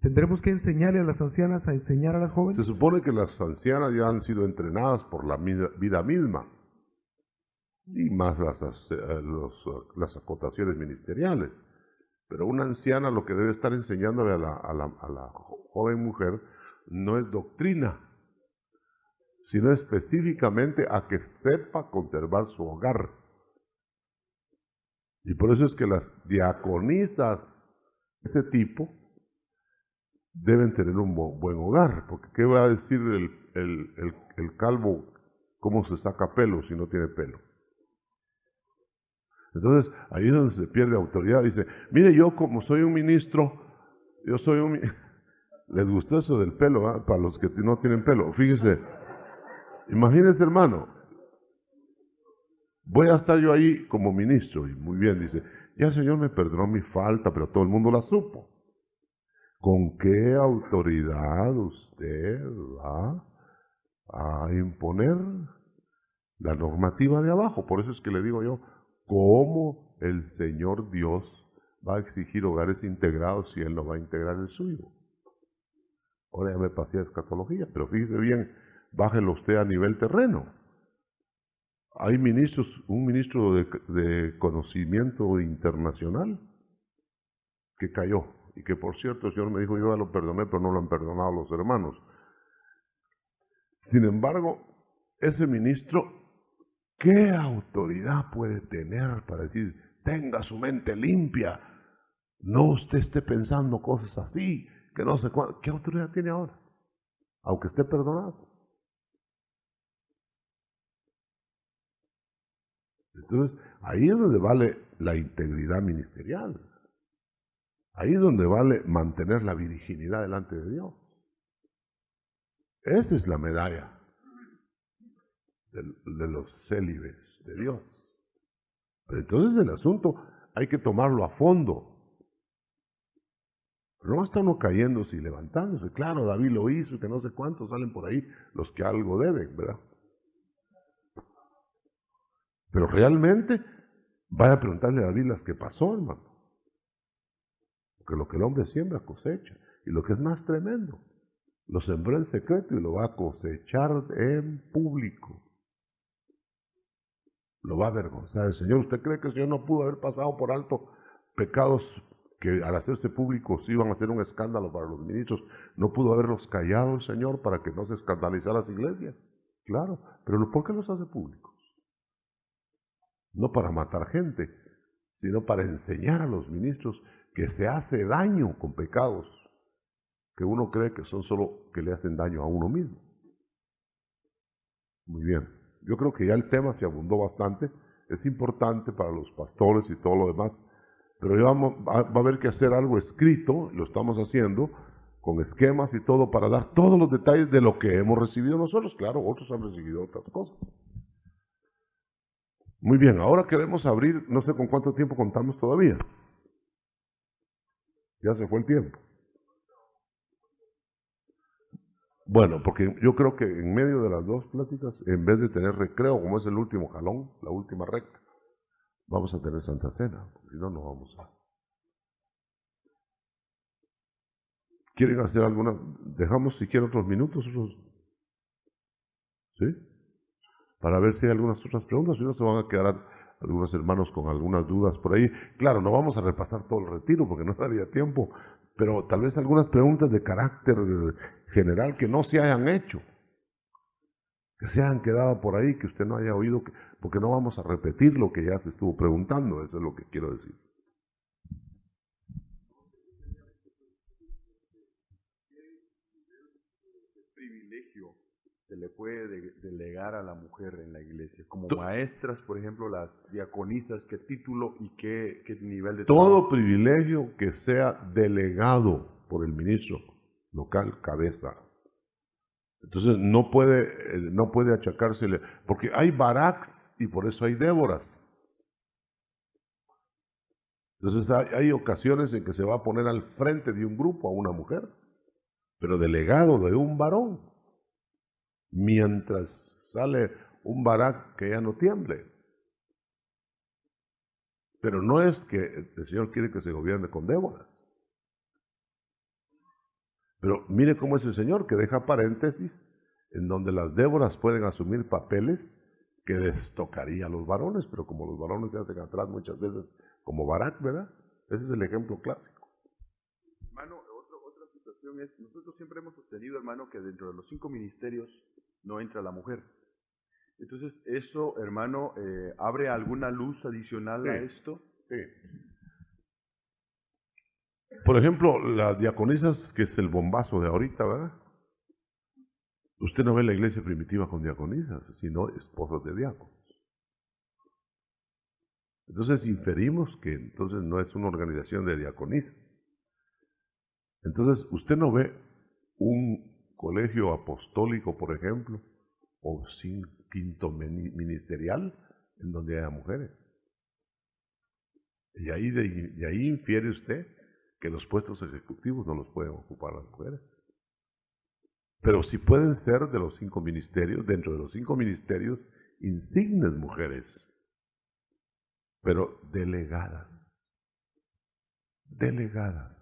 ¿Tendremos que enseñarle a las ancianas a enseñar a las Se jóvenes? supone que las ancianas ya han sido entrenadas por la vida misma, y más las acotaciones ministeriales. Pero una anciana lo que debe estar enseñándole a la joven mujer no es doctrina, sino específicamente a que sepa conservar su hogar. Y por eso es que las diaconisas de ese tipo deben tener un buen hogar, porque ¿qué va a decir el calvo cómo se saca pelo si no tiene pelo? Entonces, ahí es donde se pierde autoridad. Dice, mire, yo como soy un ministro, yo soy un... Les gustó eso del pelo, ¿eh? Para los que no tienen pelo. Fíjese, imagínense, hermano, voy a estar yo ahí como ministro, y muy bien, dice, ya el Señor me perdonó mi falta, pero todo el mundo la supo. ¿Con qué autoridad usted va a imponer la normativa de abajo? Por eso es que le digo yo, ¿cómo el Señor Dios va a exigir hogares integrados si Él no va a integrar el suyo? Ahora ya me pasé a escatología, pero fíjese bien, bájelo usted a nivel terreno. Hay ministros, un ministro de conocimiento internacional que cayó, y que por cierto el Señor me dijo, yo ya lo perdoné, pero no lo han perdonado los hermanos. Sin embargo, ese ministro, ¿qué autoridad puede tener para decir, tenga su mente limpia, no usted esté pensando cosas así, que no sé cuánto? ¿Qué autoridad tiene ahora? Aunque esté perdonado. Entonces, ahí es donde vale la integridad ministerial. Ahí es donde vale mantener la virginidad delante de Dios. Esa es la medalla de los célibes de Dios. Pero entonces el asunto hay que tomarlo a fondo. No está uno cayéndose y levantándose. Claro, David lo hizo, que no sé cuántos salen por ahí los que algo deben, ¿verdad? Pero realmente, vaya a preguntarle a David las que pasó, hermano. Porque lo que el hombre siembra cosecha. Y lo que es más tremendo, lo sembró en secreto y lo va a cosechar en público. Lo va a avergonzar el Señor. ¿Usted cree que el Señor no pudo haber pasado por alto pecados que al hacerse públicos iban a ser un escándalo para los ministros? ¿No pudo haberlos callado el Señor para que no se escandalizara las iglesias? Claro, pero ¿por qué los hace públicos? No para matar gente, sino para enseñar a los ministros que se hace daño con pecados que uno cree que son solo que le hacen daño a uno mismo. Muy bien, yo creo que ya el tema se abundó bastante, es importante para los pastores y todo lo demás, pero ya va a haber que hacer algo escrito, lo estamos haciendo, con esquemas y todo, para dar todos los detalles de lo que hemos recibido nosotros. Claro, otros han recibido otras cosas. Muy bien, ahora queremos abrir, no sé con cuánto tiempo contamos todavía. Ya se fue el tiempo. Bueno, porque yo creo que en medio de las dos pláticas, en vez de tener recreo, como es el último jalón, la última recta, vamos a tener Santa Cena, porque si no, no vamos a... ¿Quieren hacer alguna? Dejamos si quieren otros minutos, ¿sí? Para ver si hay algunas otras preguntas, si no se van a quedar algunos hermanos con algunas dudas por ahí. Claro, no vamos a repasar todo el retiro porque no daría tiempo, pero tal vez algunas preguntas de carácter general que no se hayan hecho, que se hayan quedado por ahí, que usted no haya oído, porque no vamos a repetir lo que ya se estuvo preguntando, eso es lo que quiero decir. se le puede delegar a la mujer en la iglesia? Como To- maestras, por ejemplo, las diaconisas, ¿qué título y qué nivel de Todo trabajo? privilegio que sea delegado por el ministro local, cabeza. Entonces no puede achacársele, porque hay Baraks y por eso hay Déboras. Entonces hay ocasiones en que se va a poner al frente de un grupo a una mujer, pero delegado de un varón, mientras sale un Barak que ya no tiemble. Pero no es que el Señor quiere que se gobierne con Déboras. Pero mire cómo es el Señor, que deja paréntesis en donde las Déboras pueden asumir papeles que les tocaría a los varones, pero como los varones se hacen atrás muchas veces como Barak, ¿verdad? Ese es el ejemplo clásico. Hermano, otra situación es, nosotros siempre hemos sostenido, hermano, que dentro de los 5 ministerios no entra la mujer. Entonces, ¿eso, hermano, abre alguna luz adicional a esto? Sí. Por ejemplo, las diaconisas, que es el bombazo de ahorita, ¿verdad? Usted no ve la iglesia primitiva con diaconisas, sino esposas de diáconos. Entonces inferimos que entonces no es una organización de diaconisas. Entonces usted no ve un colegio apostólico, por ejemplo, o quinto ministerial en donde haya mujeres. Y ahí de ahí infiere usted que los puestos ejecutivos no los pueden ocupar las mujeres. Pero sí pueden ser de los 5 ministerios, dentro de los 5 ministerios, insignes mujeres, pero delegadas. Delegadas.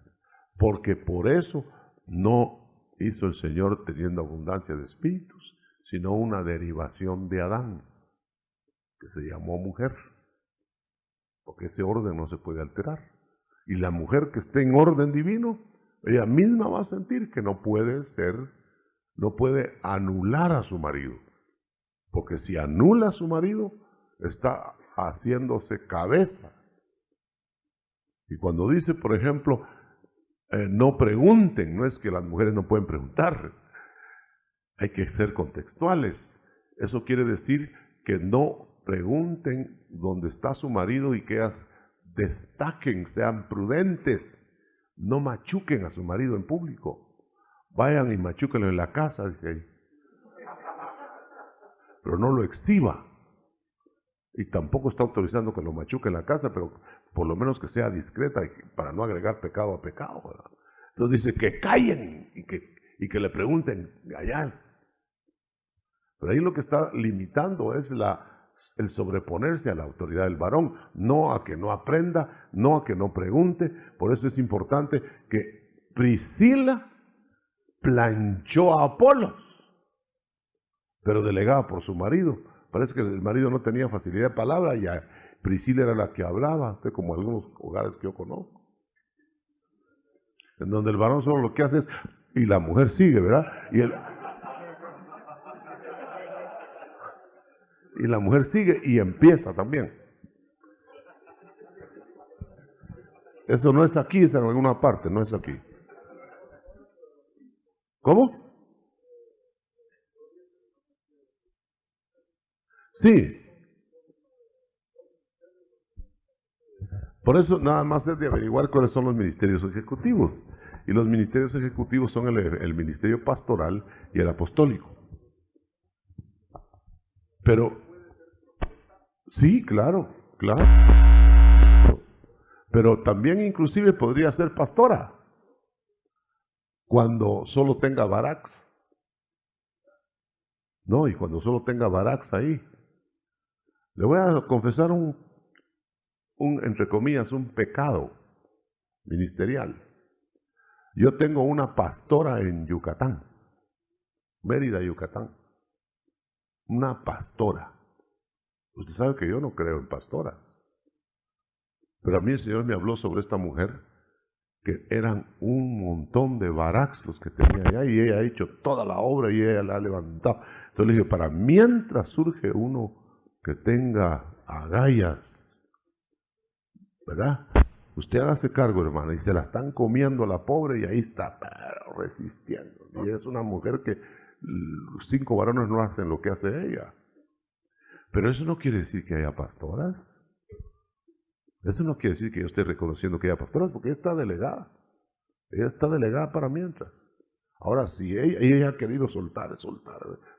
Porque por eso no hizo el Señor teniendo abundancia de espíritus, sino una derivación de Adán, que se llamó mujer. Porque ese orden no se puede alterar. Y la mujer que esté en orden divino, ella misma va a sentir que no puede anular a su marido. Porque si anula a su marido, está haciéndose cabeza. Y cuando dice, por ejemplo, no pregunten, no es que las mujeres no pueden preguntar, hay que ser contextuales. Eso quiere decir que no pregunten dónde está su marido y que ellas destaquen, sean prudentes, no machuquen a su marido en público. Vayan y machúquenlo en la casa, dice ahí. Pero no lo exhiba. Y tampoco está autorizando que lo machuque en la casa, pero por lo menos que sea discreta para no agregar pecado a pecado, ¿verdad? Entonces dice que callen y que le pregunten allá. Pero ahí lo que está limitando es el sobreponerse a la autoridad del varón, no a que no aprenda, no a que no pregunte. Por eso es importante que Priscila planchó a Apolos, pero delegada por su marido. Parece que el marido no tenía facilidad de palabra y Priscila era la que hablaba, como algunos hogares que yo conozco, en donde el varón solo lo que hace es, y la mujer sigue, ¿verdad? Y la mujer sigue y empieza también. Eso no es aquí, es en alguna parte, no es aquí. ¿Cómo? Sí. Por eso nada más es de averiguar cuáles son los ministerios ejecutivos. Y los ministerios ejecutivos son el ministerio pastoral y el apostólico. Pero, sí, claro. Pero también inclusive podría ser pastora cuando solo tenga baraks. No, y cuando solo tenga baraks ahí. Le voy a confesar entre comillas, un pecado ministerial. Yo tengo una pastora en Yucatán, Mérida, Yucatán. Una pastora. Usted sabe que yo no creo en pastoras. Pero a mí el Señor me habló sobre esta mujer, que eran un montón de baraks los que tenía allá, y ella ha hecho toda la obra y ella la ha levantado. Entonces le dije, para mientras surge uno que tenga agallas, ¿verdad? Usted hágase cargo, hermana, y se la están comiendo a la pobre y ahí está resistiendo. Y es una mujer que 5 varones no hacen lo que hace ella. Pero eso no quiere decir que haya pastoras. Eso no quiere decir que yo esté reconociendo que haya pastoras, porque ella está delegada. Ella está delegada para mientras. Ahora, si ella ha querido soltar.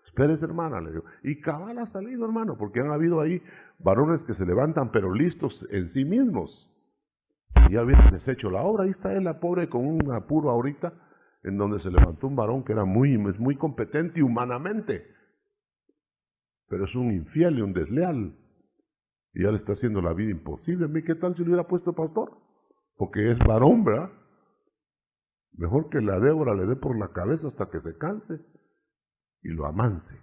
Espérese, hermana, le digo. Y cabal ha salido, hermano, porque han habido ahí varones que se levantan, pero listos en sí mismos. Y ya habían deshecho la obra. Ahí está él, la pobre, con un apuro ahorita, en donde se levantó un varón que era muy competente humanamente. Pero es un infiel y un desleal. Y ya le está haciendo la vida imposible. ¿Qué tal si le hubiera puesto pastor? Porque es varón, ¿verdad? Mejor que la Débora le dé por la cabeza hasta que se canse y lo amance. El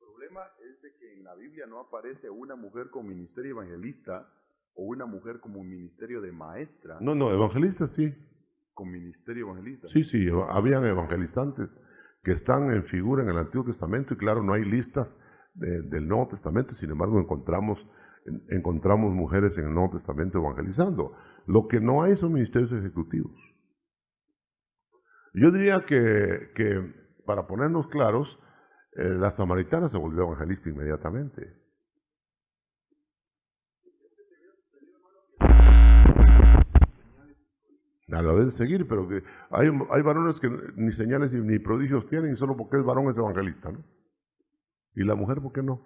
problema es de que en la Biblia no aparece una mujer con ministerio evangelista o una mujer como un ministerio de maestra. No, evangelistas sí. Con ministerio evangelista. Sí, habían evangelizantes que están en figura en el Antiguo Testamento y claro, no hay listas del Nuevo Testamento, sin embargo encontramos mujeres en el Nuevo Testamento evangelizando. Lo que no hay son ministerios ejecutivos. Yo diría que para ponernos claros, la samaritana se volvió evangelista inmediatamente. La deben seguir, pero que hay varones que ni señales ni prodigios tienen, solo porque es varón es evangelista, ¿no? ¿Y la mujer por qué no?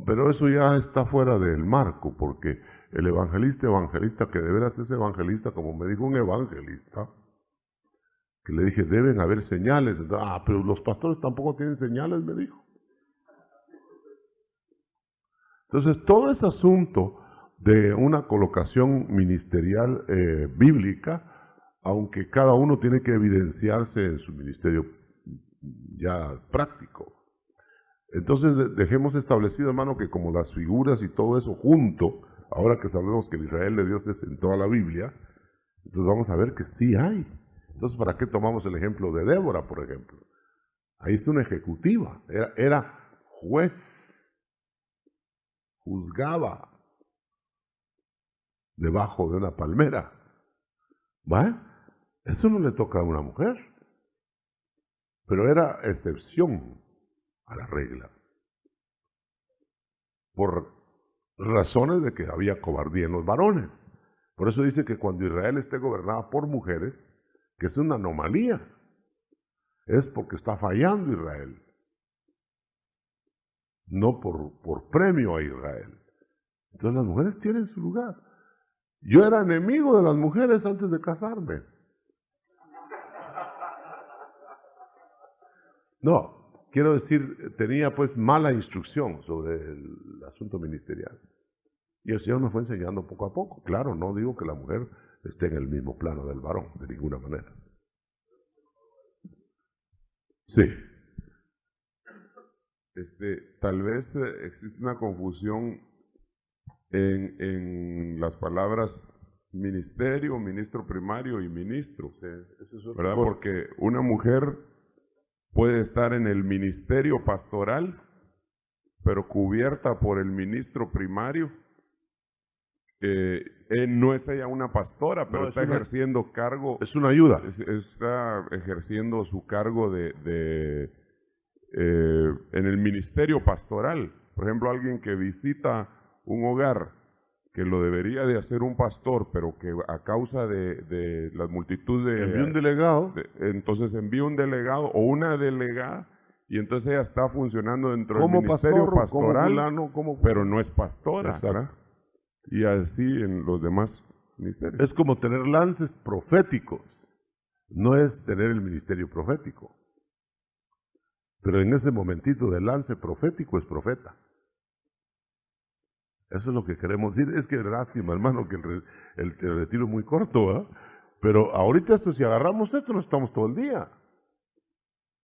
Pero eso ya está fuera del marco, porque el evangelista que de veras es evangelista, como me dijo un evangelista, que le dije, deben haber señales. Pero los pastores tampoco tienen señales, me dijo. Entonces, todo ese asunto de una colocación ministerial bíblica, aunque cada uno tiene que evidenciarse en su ministerio ya práctico. Entonces dejemos establecido, hermano, que como las figuras y todo eso junto, ahora que sabemos que el Israel de Dios es en toda la Biblia, entonces vamos a ver que sí hay. Entonces, ¿para qué tomamos el ejemplo de Débora, por ejemplo? Ahí es una ejecutiva, era juez, juzgaba debajo de una palmera. ¿Va? Eso no le toca a una mujer, pero era excepción a la regla, por razones de que había cobardía en los varones. Por eso dice que cuando Israel esté gobernada por mujeres, que es una anomalía, es porque está fallando Israel, no por premio a Israel. Entonces las mujeres tienen su lugar. Yo era enemigo de las mujeres antes de casarme. No, quiero decir, tenía pues mala instrucción sobre el asunto ministerial. Y el Señor me fue enseñando poco a poco. Claro, no digo que la mujer esté en el mismo plano del varón, de ninguna manera. Sí. Tal vez existe una confusión en las palabras ministerio, ministro primario y ministro, ¿verdad? Porque una mujer puede estar en el ministerio pastoral, pero cubierta por el ministro primario. No es ella una pastora, pero está ejerciendo cargo. Es una ayuda. Está ejerciendo su cargo en el ministerio pastoral. Por ejemplo, alguien que visita un hogar, que lo debería de hacer un pastor, pero que a causa de la multitud de... Envía un delegado. Entonces envía un delegado o una delegada, y entonces ella está funcionando dentro del ministerio pastoral, pero no es pastora, ¿verdad? Y así en los demás ministerios. Es como tener lances proféticos, no es tener el ministerio profético. Pero en ese momentito del lance profético es profeta. Eso es lo que queremos decir. Es que lástima, hermano, que el retiro es muy corto, ¿verdad? Pero ahorita esto, si agarramos esto, no estamos todo el día.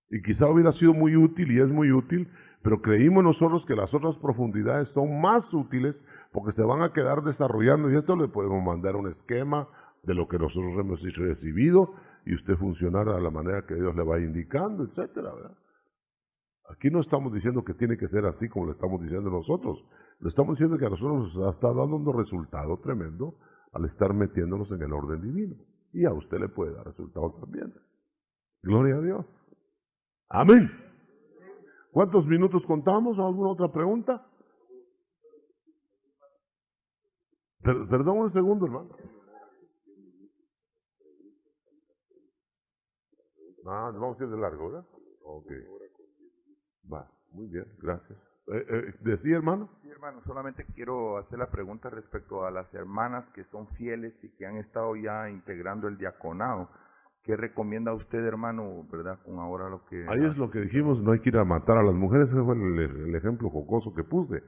Y quizá hubiera sido muy útil, y es muy útil, pero creímos nosotros que las otras profundidades son más útiles porque se van a quedar desarrollando, y esto le podemos mandar un esquema de lo que nosotros hemos recibido, y usted funcionará de la manera que Dios le va indicando, etcétera, ¿verdad? Aquí no estamos diciendo que tiene que ser así como lo estamos diciendo nosotros. Lo estamos diciendo que a nosotros nos está dando un resultado tremendo al estar metiéndonos en el orden divino. Y a usted le puede dar resultados también. Gloria a Dios. Amén. ¿Cuántos minutos contamos? ¿Alguna otra pregunta? Perdón un segundo, hermano. Vamos a ir de largo, ¿verdad? Ok. Va, muy bien, gracias. ¿Decía, hermano? Sí, hermano, solamente quiero hacer la pregunta respecto a las hermanas que son fieles y que han estado ya integrando el diaconado. ¿Qué recomienda usted, hermano, verdad, con ahora lo que... Ahí es lo que dijimos, no hay que ir a matar a las mujeres, ese fue el ejemplo jocoso que puse.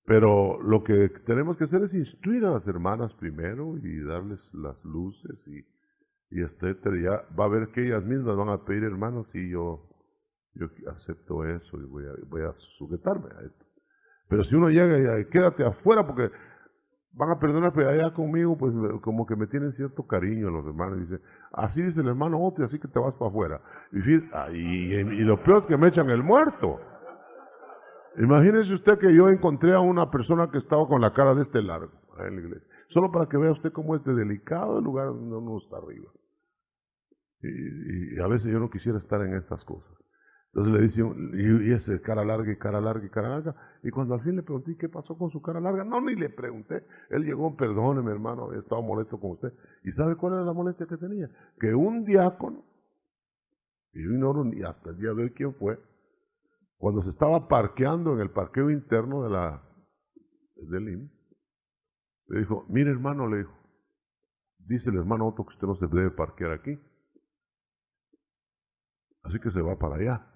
Pero lo que tenemos que hacer es instruir a las hermanas primero y darles las luces y etcétera. Ya va a ver que ellas mismas van a pedir, hermanos, y yo acepto eso y voy a sujetarme a esto. Pero si uno llega y quédate afuera porque van a perdonar, pero allá conmigo, pues como que me tienen cierto cariño los hermanos. Dice, así dice el hermano Oti, así que te vas para afuera. Y lo peor es que me echan el muerto. Imagínese usted que yo encontré a una persona que estaba con la cara de este largo en la iglesia. Solo para que vea usted cómo es de delicado el lugar donde uno está arriba. Y a veces yo no quisiera estar en estas cosas. Entonces le dice, y ese cara larga y cara larga y cara larga. Y cuando al fin le pregunté, ¿qué pasó con su cara larga? No, ni le pregunté. Él llegó, perdóneme hermano, he estado molesto con usted. ¿Y sabe cuál era la molestia que tenía? Que un diácono, y yo ignoro ni hasta el día de hoy quién fue, cuando se estaba parqueando en el parqueo interno del IMSS, le dijo, mire hermano, le dijo, dice el hermano Otto que usted no se debe parquear aquí. Así que se va para allá.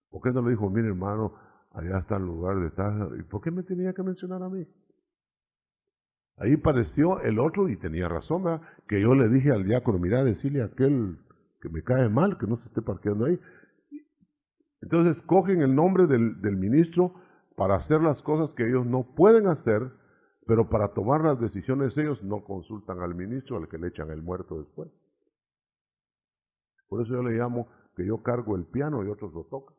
¿Por qué no le dijo, mire hermano, allá está el lugar de tal? ¿Y por qué me tenía que mencionar a mí? Ahí pareció el otro y tenía razón, ¿verdad? Que yo le dije al diácono, mira, decirle a aquel que me cae mal, que no se esté parqueando ahí. Entonces cogen el nombre del ministro para hacer las cosas que ellos no pueden hacer, pero para tomar las decisiones ellos no consultan al ministro al que le echan el muerto después. Por eso yo le llamo que yo cargo el piano y otros lo tocan.